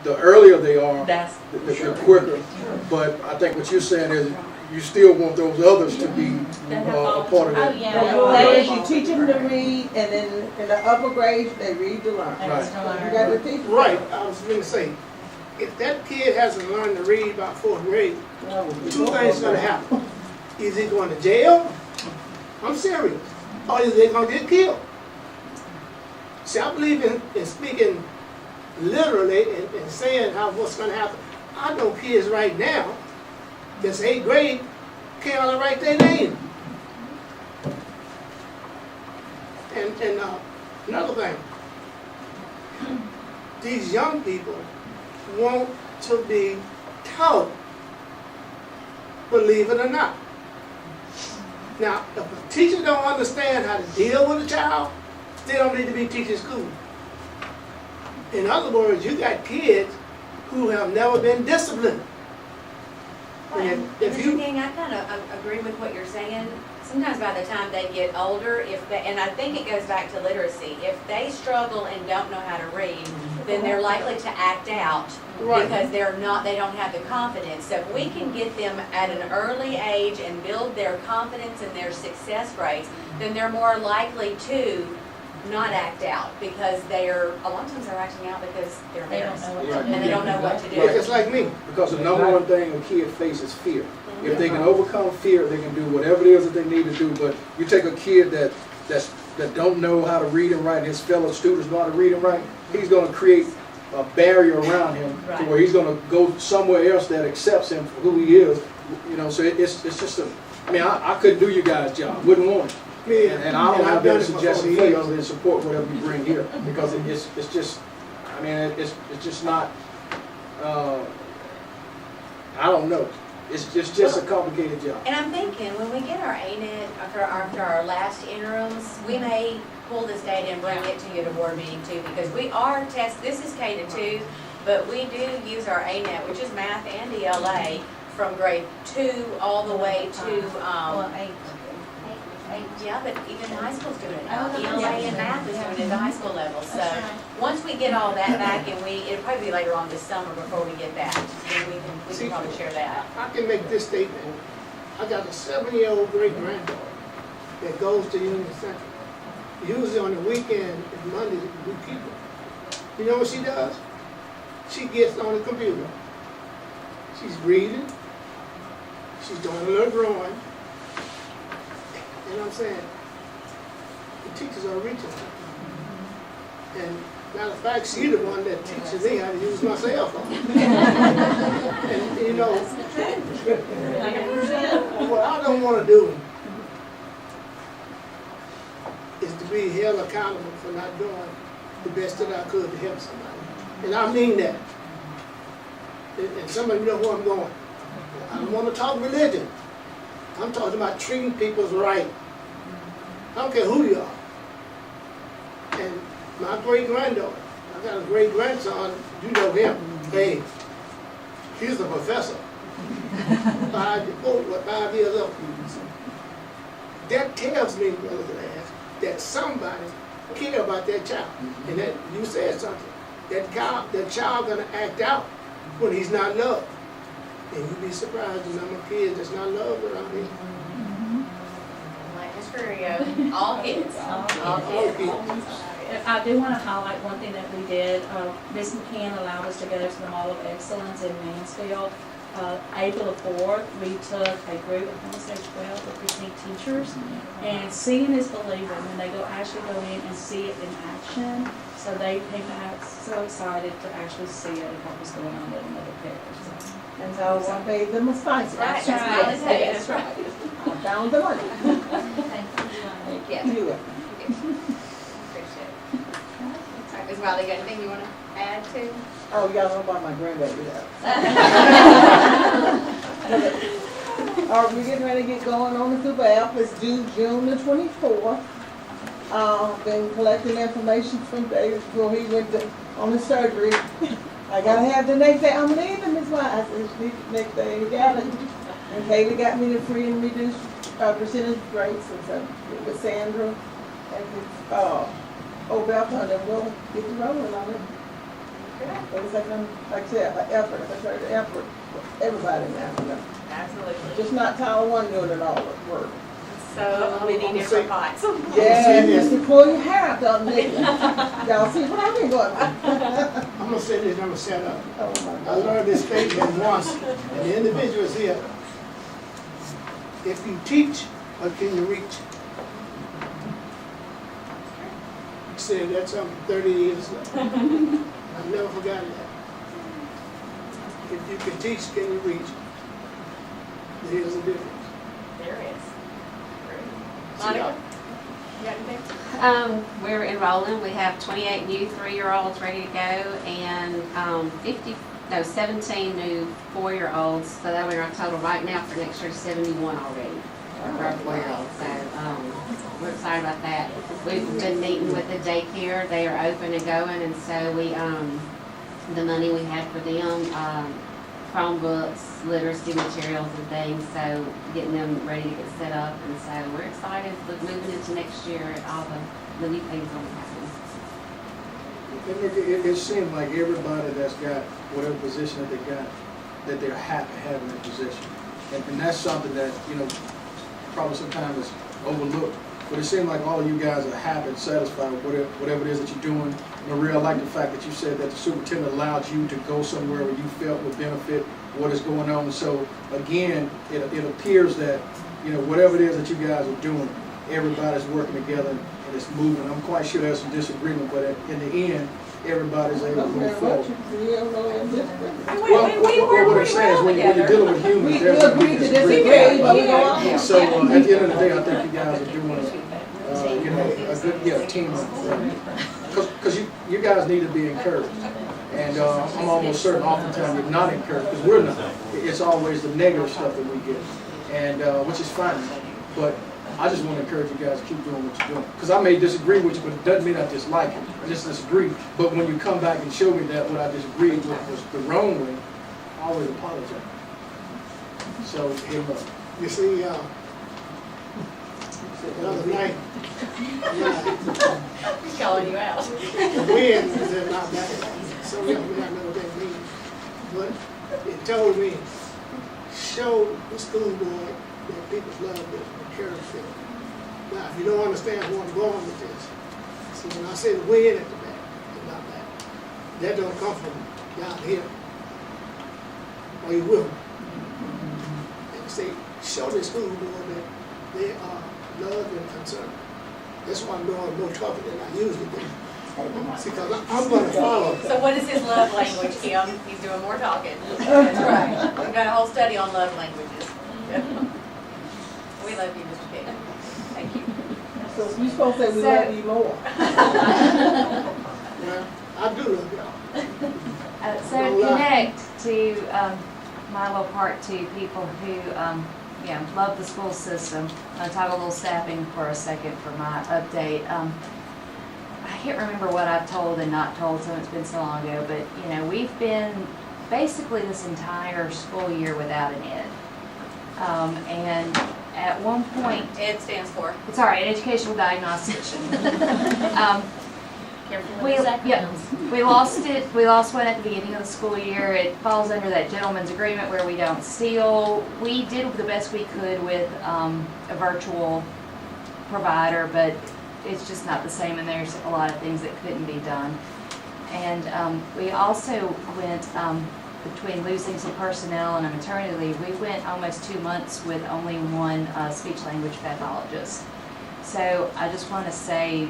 the earlier they are, That's, the quicker. But I think what you're saying is, you still want those others to be a part of oh it. yeah, Well, you teach them to read, and then in the upper grades, they read to learn. Right. You got to teach them. right, I was going to say, if that kid hasn't learned to read by 4th grade, two things gonna happen. Either he's going to jail, I'm serious, or either they're gonna get killed. See, I believe in speaking literally and saying what's gonna happen. I know kids right now, that's 8th grade, can't hardly write their name. And another thing, these young people want to be taught, believe it or not. Now, if a teacher don't understand how to deal with a child, they don't need to be teaching school. In other words, you got kids who have never been disciplined. And If Mr. you, King, I kind of agree with what you're saying. Sometimes by the time they get older, and I think it goes back to literacy, if they struggle and don't know how to read, then they're likely to act out Right. because they don't have the confidence. So if we can get them at an early age and build their confidence and their success rates, then they're more likely to not act out because a lot of times they're acting out because they're they don't embarrassed know what to do. and they don't know what to do. yeah, it's like me. Because the number one thing a kid faces is fear. If they can overcome fear, they can do whatever it is that they need to do. But you take a kid that don't know how to read and write, and his fellow students know how to read and write, he's going to create a barrier around him to where he's going to go somewhere else that accepts him for who he is. You know, so it's just I couldn't do your guys' job, wouldn't want it. Me, And I don't have I've done any it for suggestion 40 for you years. other than support whatever you bring here, because it's just, it's just not, I don't know. It's just a complicated job. And I'm thinking, when we get our ANET after our last interims, we may pull this data and bring it to you at a board meeting too, because we are this is K to 2, but we do use our ANET, which is math and ELA, from grade 2 all the way to, Well, 8. yeah, but even high school's doing it now. Oh, ELA yeah. and math is doing it at the high school level. So That's right. once we get all that back, and it'll probably be later on this summer before we get that, then we can probably share that. I can make this statement. I got a 7-year-old great-granddaughter that goes to Union Central. Usually on the weekend and Monday we keep her. You know what she does? She gets on the computer. She's reading. She's doing a little drawing. And I'm saying, the teachers are reaching her. And matter of fact, she's the one that teaches me how to use my cell phone. And you know, what I don't want to do is to be held accountable for not doing the best that I could to help somebody. And I mean that. And some of you know where I'm going. I don't want to talk religion. I'm talking about treating people's right. I don't care who you are. And my great-granddaughter, I got a great-grandson, you know him, Dave. He's a professor. 5 years old. That tells me, Brother Glass, that somebody care about that child. And that you said something. That child gonna act out when he's not loved. And you'd be surprised the number of kids that's not loved around here. Like Miss Curio, all kids. All kids. I do want to highlight one thing that we did. Ms. McCann allowed us to go to the Mall of Excellence in Mansfield. April the 4th, we took a group, I want to say 12 of precinct teachers, and seeing is believing when they actually go in and see it in action. So they came back so excited to actually see it and what was going on with another parish. And so I paid them a spice. That's right. That's right. I found the money. Thank you. You. Appreciate it. All right, Ms. Wiley, got anything you want to add to? Oh, y'all know about my grandbaby We're getting ready to get going on the Super App. It's due June the 24th. Been collecting information from David before he went on the surgery. I gotta have the next day. I'm leaving Ms. White. I said, she needs the next day. He got it. And Katie got me the free and reduced percentage rates. And so with Sandra and Beth Hunter, we'll get the rolling on it. But it's like I said, an effort. I tried to effort for everybody now. You know. Absolutely. Just not Tyler one doing it all at work. So many different pots. Yeah, just to pull your hair out the other nigga. Y'all see what I've been going through. I'm gonna say this, I'm gonna set up. Oh my I God. learned this statement once, and the individual is here. If you teach, what can you reach? He said that something 30 years ago. I've never forgotten that. If you can teach, can you reach? There's a difference. There is. Monica, you got anything? We're enrolling. We have 28 new 3-year-olds ready to go and 17 new 4-year-olds. So that we're our total right now for next year 71 already for our 4-year-olds. So we're excited about that. We've been meeting with the daycare. They are open and going, and so we the money we had for them. Chromebooks, literacy materials and things, so getting them ready to get set up, and so we're excited moving into next year at all the new things that will happen. It seems like everybody that's got whatever position that they got, that they're happy having that position. And that's something that, you know, probably sometimes is overlooked. But it seems like all of you guys are happy and satisfied with whatever it is that you're doing. Maria, I like the fact that you said that the superintendent allowed you to go somewhere where you felt would benefit what is going on. So again, it appears that, you know, whatever it is that you guys are doing, everybody's working together and it's moving. I'm quite sure there's some disagreement, but in the end, everybody's able to move forward. Well, what I'm saying is when you're dealing with humans, there's going to be disagreement. So at the end of the day, I think you guys are doing you know, a good team. Because you guys need to be encouraged. And I'm almost certain oftentimes you're not encouraged, because we're not. It's always the negative stuff that we get, and which is fine. But I just want to encourage you guys to keep doing what you're doing. Because I may disagree with you, but it doesn't mean I dislike it. I just disagree. But when you come back and show me that what I disagreed with was the wrong way, I always apologize. So, you see, the other night, He's calling you out. the wind was in my back. So we don't know what that means. But it told me, show the school board that people love this and care for it. Now, if you don't understand where I'm going with this, see, when I say the wind at the back, it's not back. That don't come from down here. Are you with me? And say, show the school board that they are loved and concerned. That's why I'm doing more talking than I usually do. See, because I'm going to follow. So what is his love language, Kim? He's doing more talking. That's right. We've got a whole study on love languages. We love you, Mr. King. Thank you. So you're supposed to say we love you more. Well, I do love y'all. So connect to my little part to people who love the school system. I'll talk a little staffing for a second for my update. I can't remember what I've told and not told, so it's been so long ago, but we've been basically this entire school year without an ed. And at one point, Ed stands for? sorry, an educational diagnostician. Careful We, with the yeah, acronyms. we lost it. We lost one at the beginning of the school year. It falls under that gentleman's agreement where we don't steal. We did the best we could with a virtual provider, but it's just not the same, and there's a lot of things that couldn't be done. And we also went, between losing some personnel and a maternity leave, we went almost 2 months with only one speech-language pathologist. So I just want to say,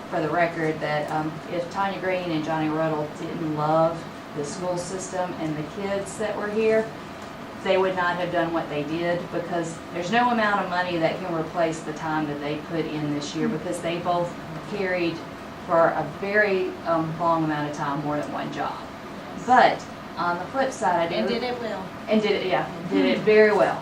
for the record, that if Tanya Green and Johnny Ruddle didn't love the school system and the kids that were here, they would not have done what they did, because there's no amount of money that can replace the time that they put in this year, because they both carried for a very long amount of time more than one job. But on the flip side, And did it well. and did it very well.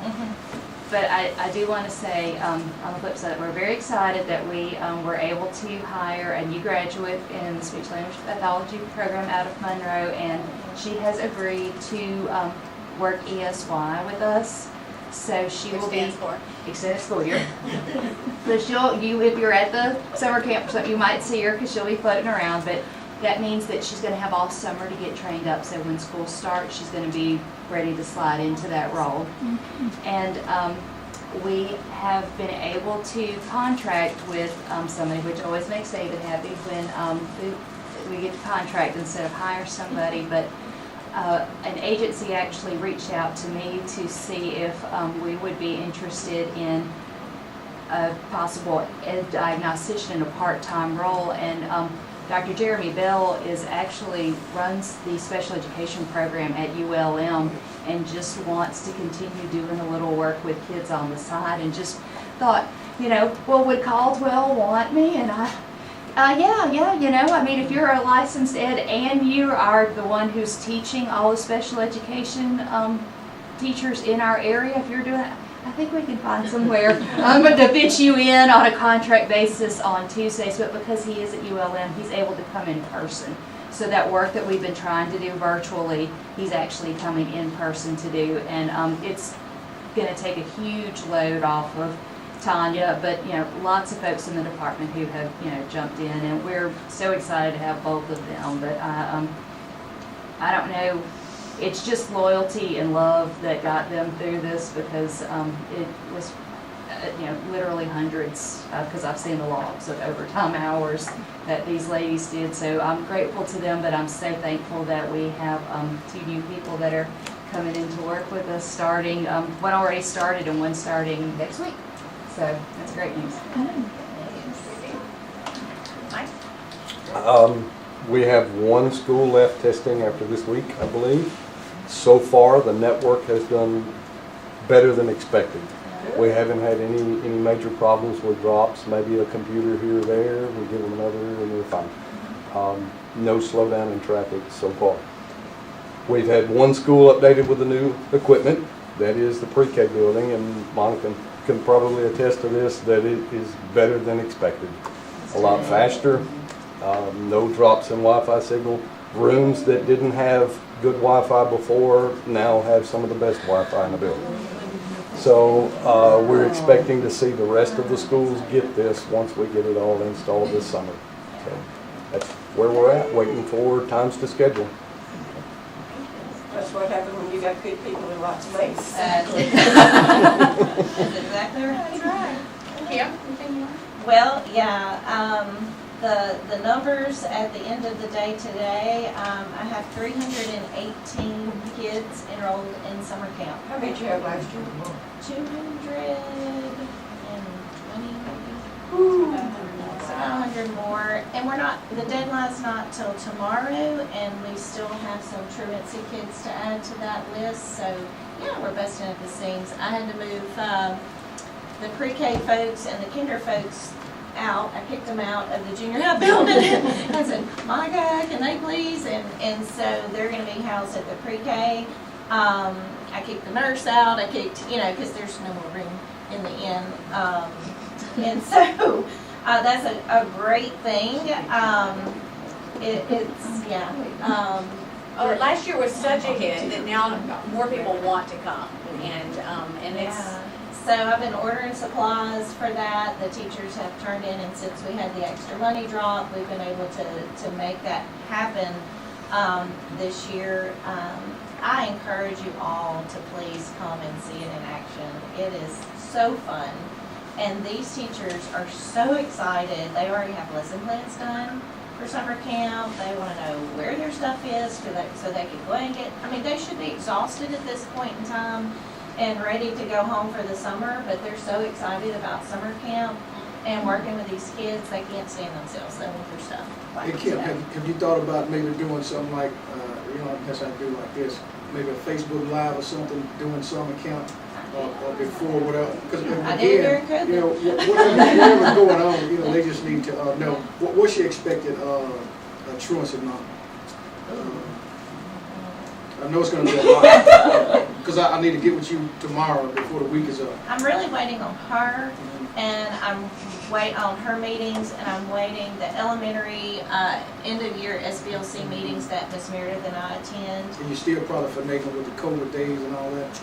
But I do want to say, on the flip side, we're very excited that we were able to hire a new graduate in the speech language pathology program out of Monroe, and she has agreed to work ESY with us. So she Which will be stands for? extended school year. So if you're at the summer camp, so you might see her because she'll be floating around. But that means that she's going to have all summer to get trained up. So when school starts, she's going to be ready to slide into that role. And we have been able to contract with somebody, which always makes David happy when we get to contract instead of hire somebody. But an agency actually reached out to me to see if we would be interested in a possible ed diagnostician in a part-time role. And Dr. Jeremy Bell runs the special education program at ULM, and just wants to continue doing a little work with kids on the side, and just thought, well, would Caldwell want me? And I mean, if you're a licensed ed and you are the one who's teaching all the special education teachers in our area, if you're doing it, I think we can find somewhere to fit you in on a contract basis on Tuesdays. But because he is at ULM, he's able to come in person. So that work that we've been trying to do virtually, he's actually coming in person to do. And it's going to take a huge load off of Tanya, but lots of folks in the department who have jumped in, and we're so excited to have both of them. But I don't know, it's just loyalty and love that got them through this, because it was literally hundreds, because I've seen the logs of overtime hours that these ladies did. So I'm grateful to them, but I'm so thankful that we have 2 new people that are coming in to work with us, starting one already started and one starting next week. So that's great news. We have 1 school left testing after this week, I believe. So far, the network has done better than expected. We haven't had any major problems with drops, maybe a computer here or there. We give them another and we're fine. No slowdown in traffic so far. We've had 1 school updated with the new equipment. That is the pre-K building, and Monica can probably attest to this, that it is better than expected. A lot faster, no drops in Wi-Fi signal. Rooms that didn't have good Wi-Fi before now have some of the best Wi-Fi in the building. So we're expecting to see the rest of the schools get this once we get it all installed this summer. So that's where we're at, waiting for times to schedule. That's what happened when you got good people in lots of places. That's exactly right. That's right. Kim, anything you want? Well, yeah, the numbers at the end of the day today, I have 318 kids enrolled in summer camp. How many did you have last year? 220 maybe. So 100 more. And the deadline's not till tomorrow, and we still have some truancy kids to add to that list. So, yeah, we're busting at the seams. I had to move the pre-K folks and the kinder folks out. I picked them out of the junior high building. I said, Monica, can they please? And so they're going to be housed at the pre-K. I kicked the nurse out. I kicked, because there's no more room in the inn. And so that's a great thing. Last year was such a hit that now more people want to come, and it's, Yeah. So I've been ordering supplies for that. The teachers have turned in, and since we had the extra money drop, we've been able to make that happen this year. I encourage you all to please come and see it in action. It is so fun. And these teachers are so excited. They already have lesson plans done for summer camp. They want to know where their stuff is so they can go and get, I mean, they should be exhausted at this point in time and ready to go home for the summer, but they're so excited about summer camp and working with these kids, they can't stand themselves. They want their stuff. Hey Kim, have you thought about maybe doing something like, you know, I guess I'd do like this, maybe a Facebook Live or something, doing summer camp before, whatever, because I did during again, COVID. you know, whatever's going on, you know, they just need to know, what's your expected truancy amount? I know it's gonna be a lot, because I need to get with you tomorrow before the week is up. I'm really waiting on her, and I'm waiting on her meetings, and I'm waiting the elementary end of year SBLC meetings that Miss Meredith and I attend. And you're still probably finagling with the COVID days and all that?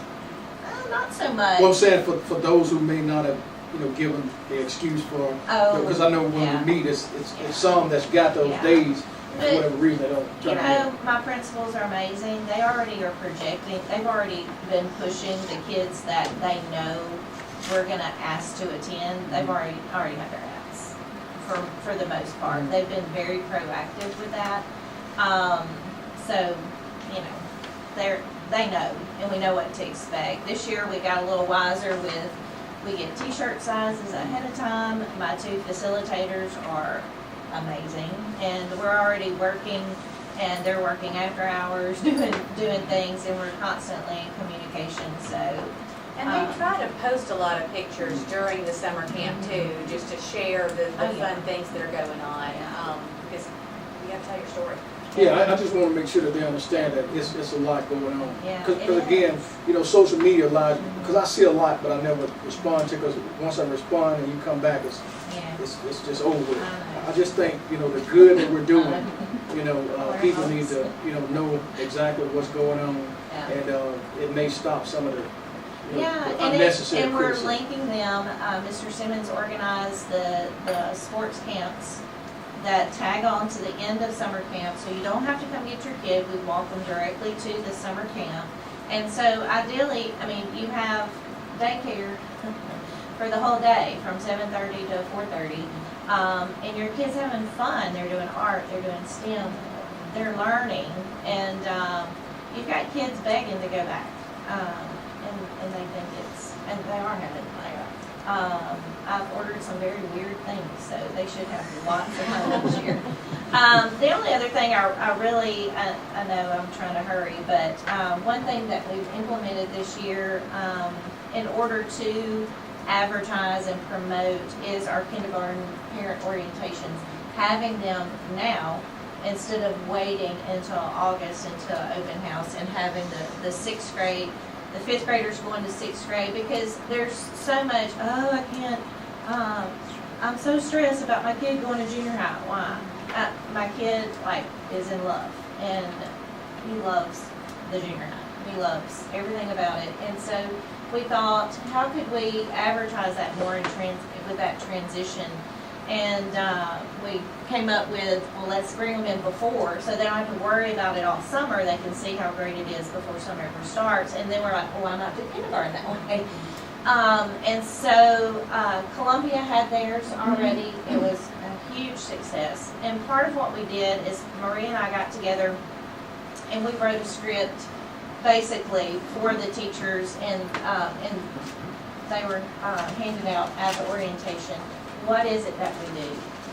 Not so much. Well, I'm saying for those who may not have, you know, given the excuse for, because I know when we meet, it's some that's got those days, for whatever reason, they don't. You know, my principals are amazing. They already are projecting, they've already been pushing the kids that they know we're gonna ask to attend. They've already had their ads for the most part. They've been very proactive with that. So, you know, they know, and we know what to expect. This year we got a little wiser we get t-shirt sizes ahead of time. My two facilitators are amazing, and we're already working, and they're working after hours, doing things, and we're constantly in communication, so. and they try to post a lot of pictures during the summer camp too, just to share the fun things that are going on, because you have to tell your story. Yeah, I just want to make sure that they understand that it's a lot going on. Yeah, Because again, you know, social media lies, because I see a lot, but I never respond to, because once I respond and you come back, it's just over with. I just think, you know, the good that we're doing, you know, people need to, you know exactly what's going on, and it may stop some of the, you know, the unnecessary and we're criticism. linking them. Mr. Simmons organized the sports camps that tag on to the end of summer camp, so you don't have to come get your kid. We walk them directly to the summer camp. And so ideally, I mean, you have daycare for the whole day from 7:30 to 4:30, and your kid's having fun. They're doing art, they're doing STEM, they're learning, and you've got kids begging to go back, and they think and they are having fun. I've ordered some very weird things, so they should have lots of fun this year. The only other thing I know I'm trying to hurry, but one thing that we've implemented this year in order to advertise and promote is our kindergarten parent orientations, having them now instead of waiting until August until open house, and having the 6th grade, the 5th graders going to 6th grade, because there's so much, I can't, I'm so stressed about my kid going to junior high. Why? My kid, is in love, and he loves the junior high. He loves everything about it. And so we thought, how could we advertise that more with that transition? And we came up with, well, let's bring them in before, so they don't have to worry about it all summer. They can see how great it is before summer ever starts. And then we're like, well, why not do kindergarten that way? And so Columbia had theirs already. It was a huge success. And part of what we did is Maria and I got together and we wrote a script basically for the teachers, and they were handed out at the orientation. What is it that we do?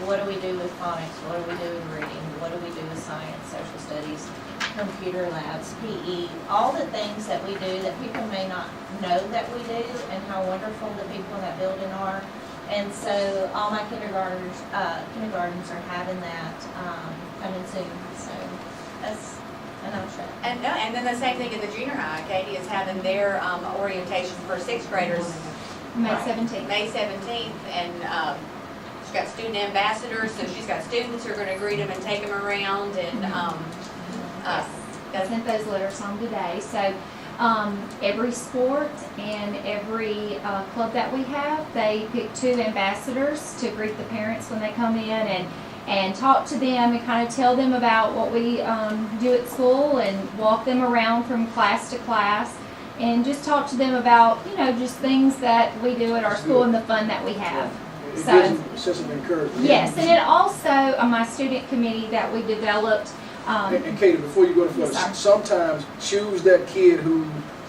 What do we do with phonics? What do we do with reading? What do we do with science, social studies, computer labs, PE, all the things that we do that people may not know that we do, and how wonderful the people in that building are. And so all my kindergartners are having that coming soon. So that's an option. And then the same thing in the junior high. Katie is having their orientation for 6th graders May 17th. May 17th, and she's got student ambassadors, so she's got students who are going to greet them and take them around, and I sent those letters home today. So every sport and every club that we have, they pick 2 ambassadors to greet the parents when they come in and talk to them and kind of tell them about what we do at school and walk them around from class to class and just talk to them about, you know, just things that we do at our school and the fun that we have. It So, gives them a sense of encouragement. yes, and it also, my student committee that we developed. And Katie, before you go to Florida, Sorry. sometimes choose that kid who,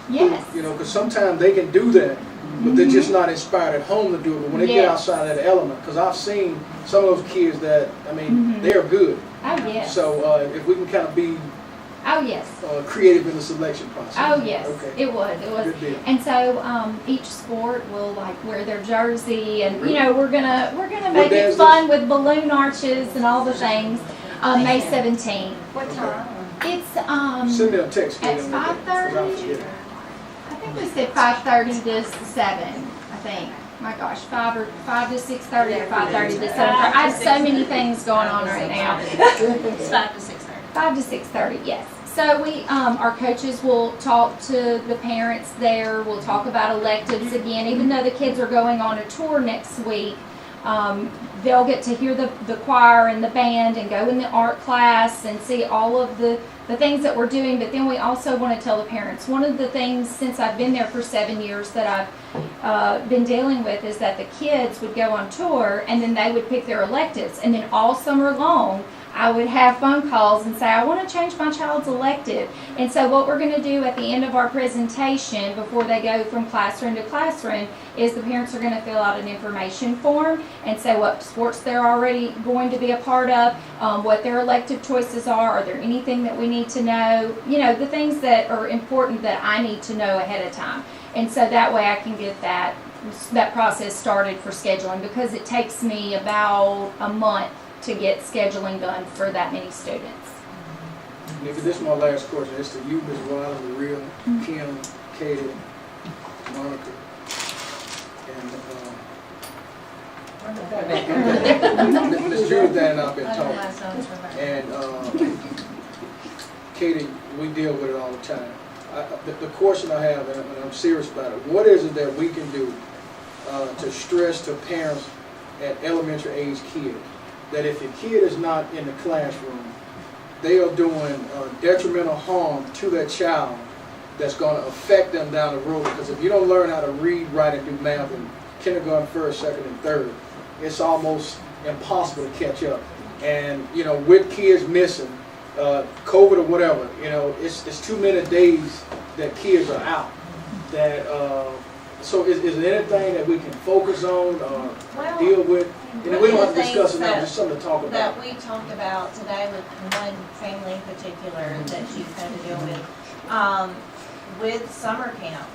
Yes. you know, because sometimes they can do that, but they're just not inspired at home to do it. But when they get Yes. outside of that element, because I've seen some of those kids that, I mean, they are good. Oh, yes. So if we can kind of be Oh, yes. creative in the selection process. Oh, yes, Okay. it was. Good deal. And so, each sport will like wear their jersey and, you know, we're gonna make day it is fun with balloon arches and all the things. May 17th. What time? It's, Send me a text. at Katie, on that day, 'cause I'll 5:30. forget. I think we said 5:30 to 7, I think. My gosh, 5 to 6:30 or 5:30 to 7. I have so many things going on right now. It's 5 to 6:30. 5 to 6:30, yes. So we, our coaches will talk to the parents there. We'll talk about electives again, even though the kids are going on a tour next week. They'll get to hear the choir and the band and go in the art class and see all of the things that we're doing. But then we also want to tell the parents, one of the things since I've been there for 7 years that I've been dealing with is that the kids would go on tour and then they would pick their electives. And then all summer long, I would have phone calls and say, I want to change my child's elective. And so what we're going to do at the end of our presentation, before they go from classroom to classroom, is the parents are going to fill out an information form and say what sports they're already going to be a part of, what their elective choices are there anything that we need to know, you know, the things that are important that I need to know ahead of time. And so that way I can get that process started for scheduling, because it takes me about a month to get scheduling done for that many students. Nikki, this is my last question. It's to you, Ms. Wiley, Maria, Kim, Katie, Monica, and Ms. Judith and I've been talking. And Katie, we deal with it all the time. The question I have, and I'm serious about it, what is it that we can do to stress to parents at elementary age kids that if your kid is not in the classroom, they are doing detrimental harm to that child that's going to affect them down the road? Because if you don't learn how to read, write, and do math in kindergarten, first, second, and third, it's almost impossible to catch up. And, you know, with kids missing, COVID or whatever, you know, it's too many days that kids are out. That so is there anything that we can focus on or deal with? And we don't have to discuss it now, just something to talk about. That we talked about today with one family in particular that she's had to deal with summer camp.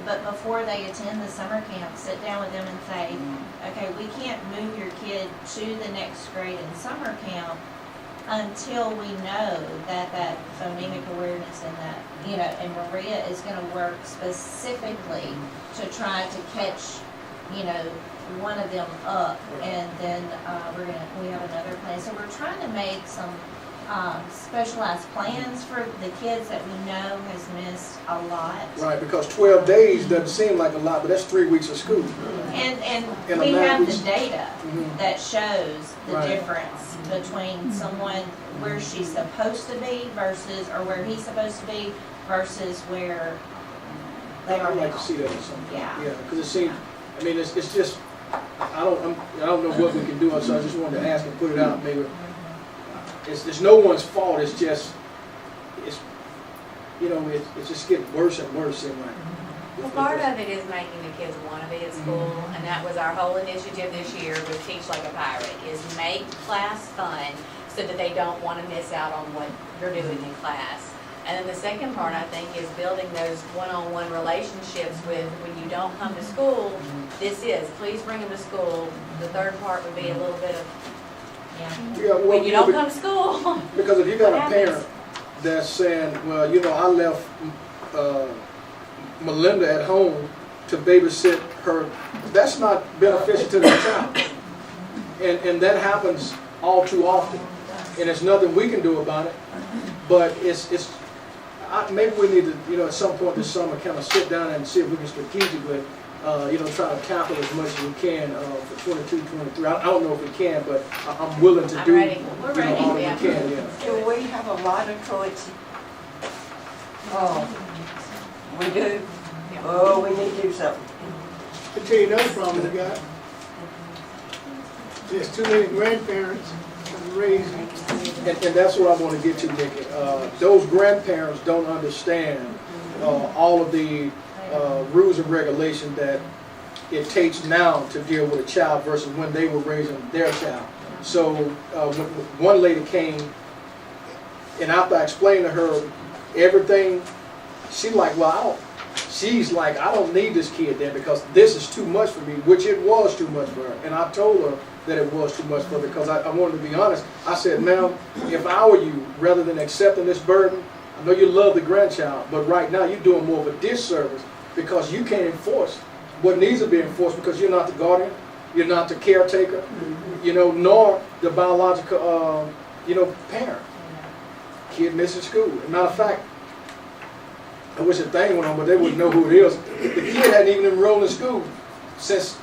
But before they attend the summer camp, sit down with them and say, okay, we can't move your kid to the next grade in summer camp until we know that phonemic awareness and that, you know, and Maria is going to work specifically to try to catch, you know, one of them up, and then we have another plan. So we're trying to make some specialized plans for the kids that we know has missed a lot. Right, because 12 days doesn't seem like a lot, but that's 3 weeks of school. And we have the data that shows the difference between someone where she's supposed to be versus, or where he's supposed to be versus where they are I'd like now. to see that or something. Yeah. Yeah, because it seems, I mean, it's just, I don't know what we can do, so I just wanted to ask and put it out. Maybe it's no one's fault. It's just, you know, it's just getting worse and worse. In like, Well, part of it is making the kids want to be at school, and that was our whole initiative this year with Teach Like a Pirate, is make class fun so that they don't want to miss out on what they're doing in class. And then the second part, I think, is building those one-on-one relationships with, when you don't come to school, please bring them to school. The third part would be a little bit of, when you don't come to school. Because if you got a parent that's saying, well, you know, I left Melinda at home to babysit her, that's not beneficial to the child. And that happens all too often. and there's nothing we can do about it. But maybe we need to, at some point this summer, kind of sit down and see if we can strategically, try to tackle as much as we can for 22, 23. I don't know if we can, but I'm willing to do, We're ready. all that we can, yeah. Do we have a lot of choice? Oh, we do? Oh, we need to do something. I'll tell you another problem we got. There's too many grandparents raising. And that's what I want to get to, Nikki. Those grandparents don't understand all of the rules and regulations that it takes now to deal with a child versus when they were raising their child. So when one lady came, and after I explained to her everything, she's like, I don't need this kid then because this is too much for me, which it was too much for her. And I told her that it was too much for her because I wanted to be honest. I said, ma'am, if I were you, rather than accepting this burden, I know you love the grandchild, but right now you're doing more of a disservice because you can't enforce what needs to be enforced because you're not the guardian, you're not the caretaker, nor the biological, parent. Kid missing school. As a matter of fact, I wish a thing went on, but they wouldn't know who it is. The kid hadn't even enrolled in school since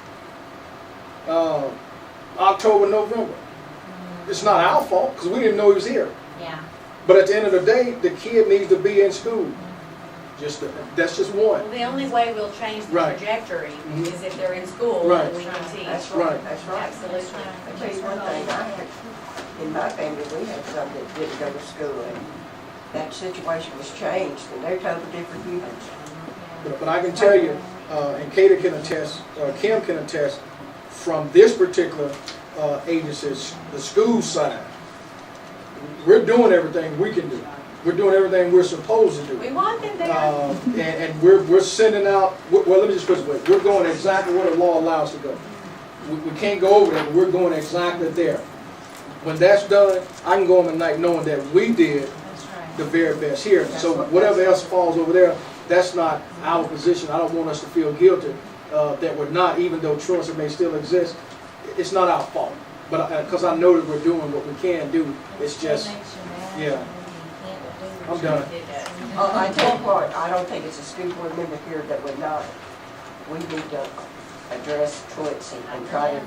October, November. It's not our fault because we didn't know he was here. Yeah. But at the end of the day, the kid needs to be in school. That's just one. Well, the only way we'll change the trajectory is if they're in school and we can teach. That's right. That's right. Absolutely. I'll tell you one thing, in my family, we had some that didn't go to school, and that situation was changed, and they're totally different humans. But I can tell you, and Kata can attest, Kim can attest, from this particular agency, the school side, we're doing everything we can do. We're doing everything we're supposed to do. We want them there. And we're sending out, well, let me just put it this way, we're going exactly where the law allows us to go. We can't go over there, but we're going exactly there. When that's done, I can go home at night knowing that we did the very best here. So whatever else falls over there, that's not our position. I don't want us to feel guilty that we're not, even though truancy may still exist. It's not our fault. But because I know that we're doing what we can do, it's just, yeah. I'm done. I tell you what, I don't think it's a school board member here that would not, we need to address truancy and try to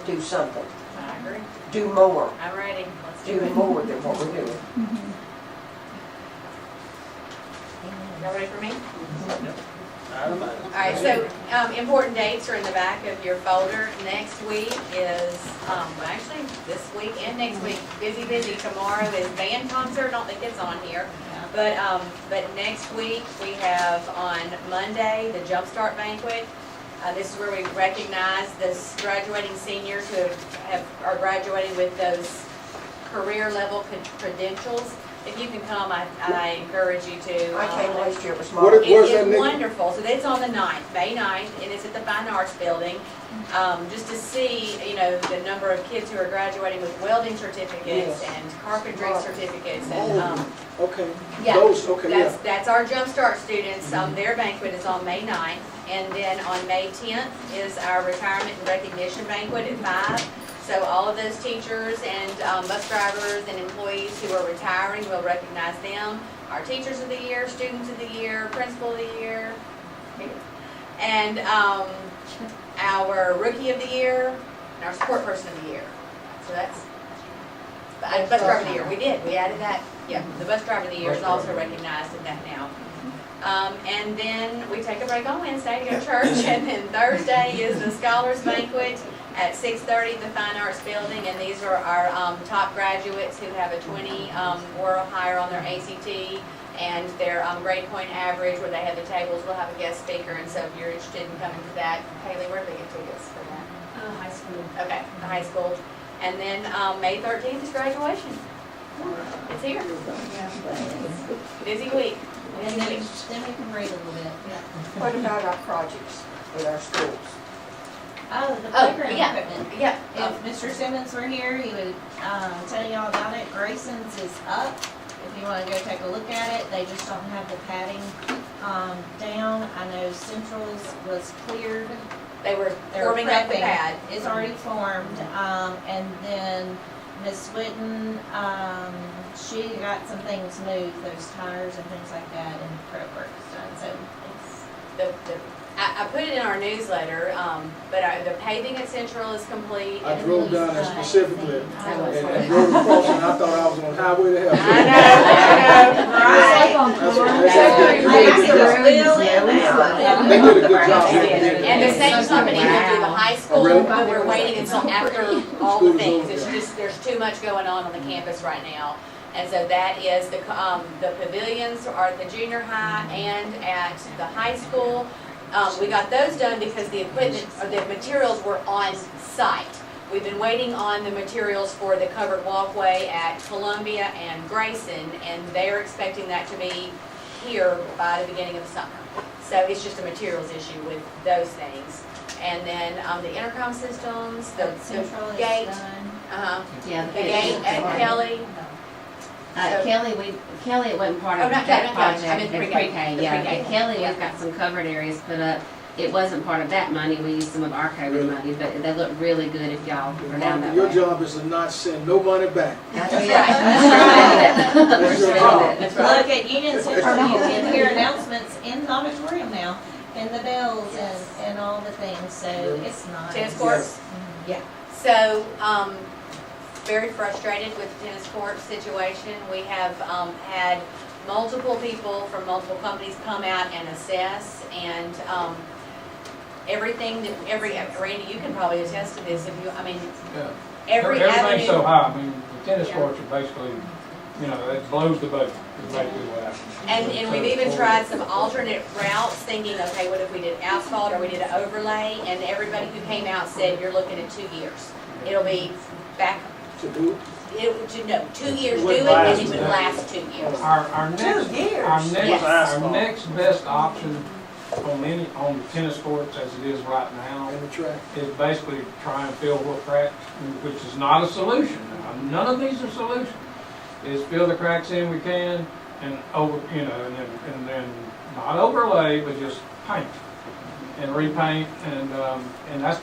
do something. I agree. Do more. I'm ready. Let's do Do it. more than what we're doing. Y'all ready for me? All right, so important dates are in the back of your folder. Next week is, actually this week and next week, busy. Tomorrow is band concert. I don't think it's on here. But next week we have on Monday the Jumpstart Banquet. This is where we recognize those graduating seniors who are graduating with those career level credentials. If you can come, I encourage you to. I came last year, it was marvelous. It's wonderful. So it's on the 9th, May 9th, and it's at the Fine Arts Building. Just to see, the number of kids who are graduating with welding certificates and carpentry certificates. And, okay. Yeah, Those, okay, that's our Jumpstart students. Their banquet is on May 9th. And then on May 10th is our retirement and recognition banquet at 5. So all of those teachers and bus drivers and employees who are retiring, we'll recognize them. Our teachers of the year, students of the year, principal of the year, and our rookie of the year, and our support person of the year. So that's bus driver of the year. We added that. Yeah, the bus driver of the year is also recognized in that now. And then we take a break on Wednesday to go to church, and then Thursday is the Scholars Banquet at 6:30 at the Fine Arts Building, and these are our top graduates who have a 20 or higher on their ACT, and their grade point average where they have the tables. We'll have a guest speaker, and so if you're interested in coming to that, Haley, where do they get tickets for that? High school. Okay, the high school. And then May 13th is graduation. It's here. Busy week. And then we can read a little bit. Yeah. What about our projects in our schools? Oh, the playground yeah. equipment. Yeah. If Mr. Simmons were here, he would tell you all about it. Grayson's is up. If you want to go take a look at it, they just don't have the padding down. I know Central's was cleared. They were forming up the pad. It's already formed. And then Miss Witten, she got some things moved, those tires and things like that, and prep work's done, so it's. I put it in our newsletter, but the paving at Central is complete. I drove down there specifically and drove across and I thought I was on highway to heaven. They did a good job. And the same company will do the high school, but we're waiting until after all the things. It's just, there's too much going on the campus right now. And so that is the pavilions are at the junior high and at the high school. We got those done because the equipment, or the materials were on site. We've been waiting on the materials for the covered walkway at Columbia and Grayson, and they're expecting that to be here by the beginning of the summer. So it's just a materials issue with those things. And then the intercom systems, the gate, Yeah, the gate at Kelly. Kelly, it wasn't part of Oh, not that Kelly, project. I meant It's pre-K. yeah. The pre-K. At Kelly, Yeah. we've got some covered areas put up. It wasn't part of that money. We used some of our COVID money, but they look really good if y'all are down that Your way. job is to not send no money back. That's right. That's your right. job. That's right. Look at Union Central, you can hear announcements in the auditorium now, and the bells and all the things, so it's nice. Tennis courts? Yeah. So, very frustrated with the tennis court situation. We have had multiple people from multiple companies come out and assess, and everything that, Randy, you can probably attest to this, if you, I mean, Yeah. every avenue. Everything's so high, I mean, the tennis courts are basically, you know, it blows the boat, is basically what happens. And we've even tried some alternate routes, thinking, okay, what if we did asphalt or we did an overlay? And everybody who came out said, you're looking at 2 years. It'll be back, To do? no, 2 years do it, and it would last 2 years. Our next, Yes. our next best option on the tennis courts as it is right now And the track. is basically try and fill what cracks, which is not a solution. None of these are solutions. Is fill the cracks in we can and and then not overlay, but just paint and repaint, and that's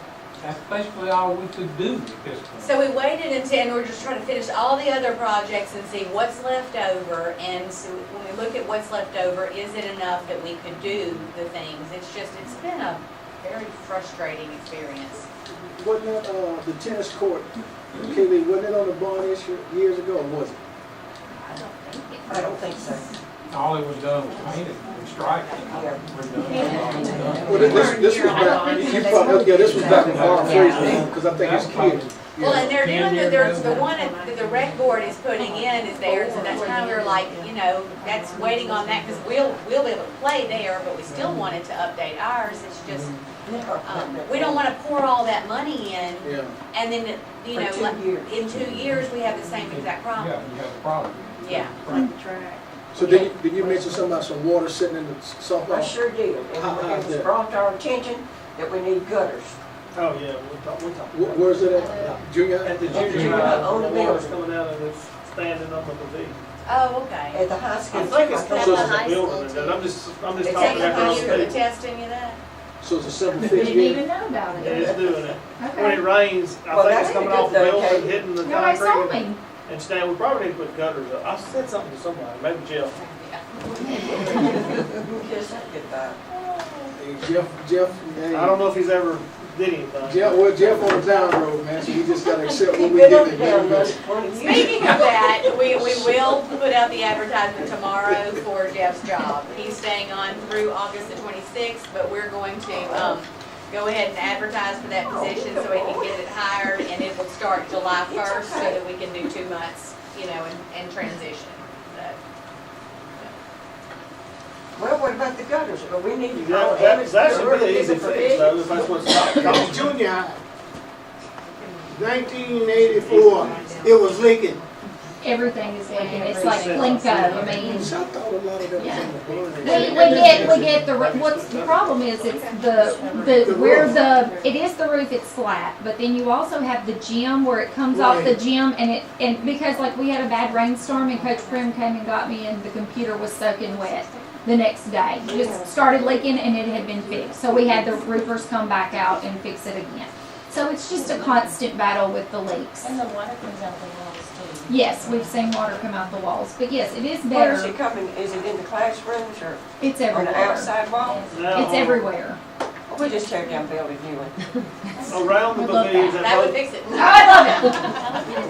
basically all we could do at this point. So we waited until, and we're just trying to finish all the other projects and see what's left over. And so when we look at what's left over, is it enough that we could do the things? It's been a very frustrating experience. Wasn't it, the tennis court, Kaylee, wasn't it on the bond issue years ago, or was it? I don't think so. All it was done was painted and striped. Well, this was back, you probably, this was back when Mark Fraser, because I think it's kids. Well, and they're doing, there's the one that the rec board is putting in is theirs, and that's kind of, we're like, that's waiting on that, because we'll be able to play there, but we still wanted to update ours. It's just, we don't want to pour all that money in, Yeah. and then, For 2 years. in 2 years, we have the same exact problem. Yeah, you have a problem. Yeah. Like the track. So did you mention something about some water sitting in the softball? I sure did. How's It was that? brought to our attention that we need gutters. Oh, yeah, we'll talk. Where's it at? Junior? At the Junior junior high, high, on the the water's building. coming out and it's standing up on the beach. Oh, okay. At the high school. I think it's That's close the to the high building, school, and too. I'm just It's talking taking after a the year for the state. test, any of that? So it's a simple fix Didn't game? even know about Yeah, it's it. doing it. Okay. When it rains, I Well, think that it's ain't coming a off the good building, thing. hitting the Nobody saw concrete. me. And Stan, we probably need to put gutters up. I said something to somebody, maybe Jeff. Kiss that goodbye. Hey, Jeff, hey. I don't know if he's ever did anything. Jeff on the down road, man, so you just gotta accept what He's we been on give the him. down road for 20 years. Speaking of that, we will put out the advertisement tomorrow for Jeff's job. He's staying on through August the 26th, but we're going to go ahead and advertise for that position so he can get it hired, and it will start July 1st so that we can do 2 months, and transition. Well, what about the gutters? Well, we need to. That should be an easy fix, though, if that's what's It's junior high. 1984, it was leaking. Everything is leaking. It's like Plinko. I mean, I thought a lot of that was Yeah. on the board. we get what's the problem is it's it is the roof, it's flat, but then you also have the gym where it comes off the gym, and because like we had a bad rainstorm and Coach Prim came and got me and the computer was soaking wet the next day. It just started leaking and it had been fixed. So we had the roofers come back out and fix it again. So it's just a constant battle with the leaks. And the water comes out the walls too. Yes, we've seen water come out the walls, but yes, it is Where is better. it coming, is it in the classrooms or It's on everywhere. the outside wall? It's everywhere. We just tear down, build a new one. Around the I love pavilions that. at That would both, fix it. I love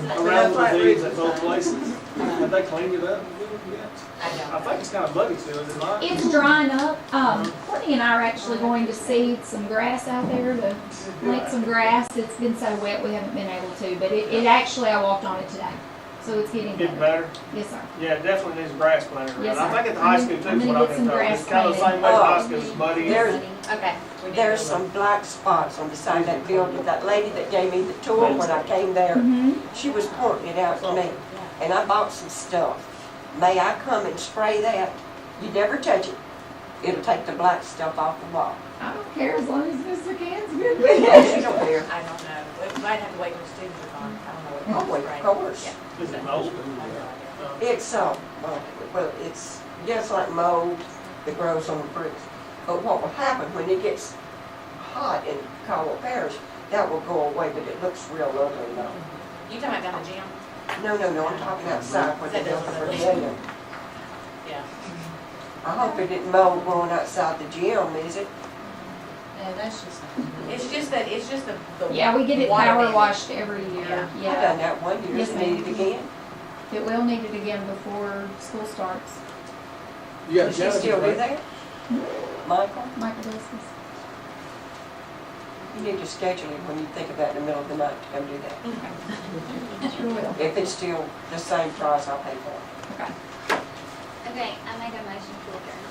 it. around the pavilions at both places, have they cleaned it up yet? I think it's kind of muddy still, is it not? It's drying up. Courtney and I are actually going to seed some grass out there to plant some grass. It's been so wet we haven't been able to, but it actually, I walked on it today. So it's getting Getting better. better? Yes, sir. Yeah, it definitely needs grass planted around. Yes, I sir. think at the high school too, I'm is what gonna I've get been some told. grass It's kind of the same way the high school, it's muddy. There's, Okay. there's some black spots on the side of that building. That lady that gave me the tour when I came there, she was pointing it out to me. And I bought some stuff. May I come and spray that? You never touch it. It'll take the black stuff off the wall. I don't care as long as Mr. Can's good. She don't care. I don't know. We might have to wait till students are gone. I don't know what. Oh, wait, of course. Is it mold? It's, well, it's just like mold that grows on the bricks. But what will happen when it gets hot in Caldwell Parish, that will go away, but it looks real ugly now. You talking about down the gym? No, I'm talking outside where they built the pavilion. Yeah. I hope it didn't mold growing outside the gym, is it? No, that's just. It's just the. Yeah, we get it water power main. washed every year. Yeah. I done that one year, Yes, it's ma'am. needed again. It will need it again before school starts. You got Does she Jennifer, still do right? that? Michael, Michael does this. you need to schedule it when you think about in the middle of the night to come do that. Sure will. If it's still the same price, I'll pay for it. Okay. Okay, I make a motion to adjourn.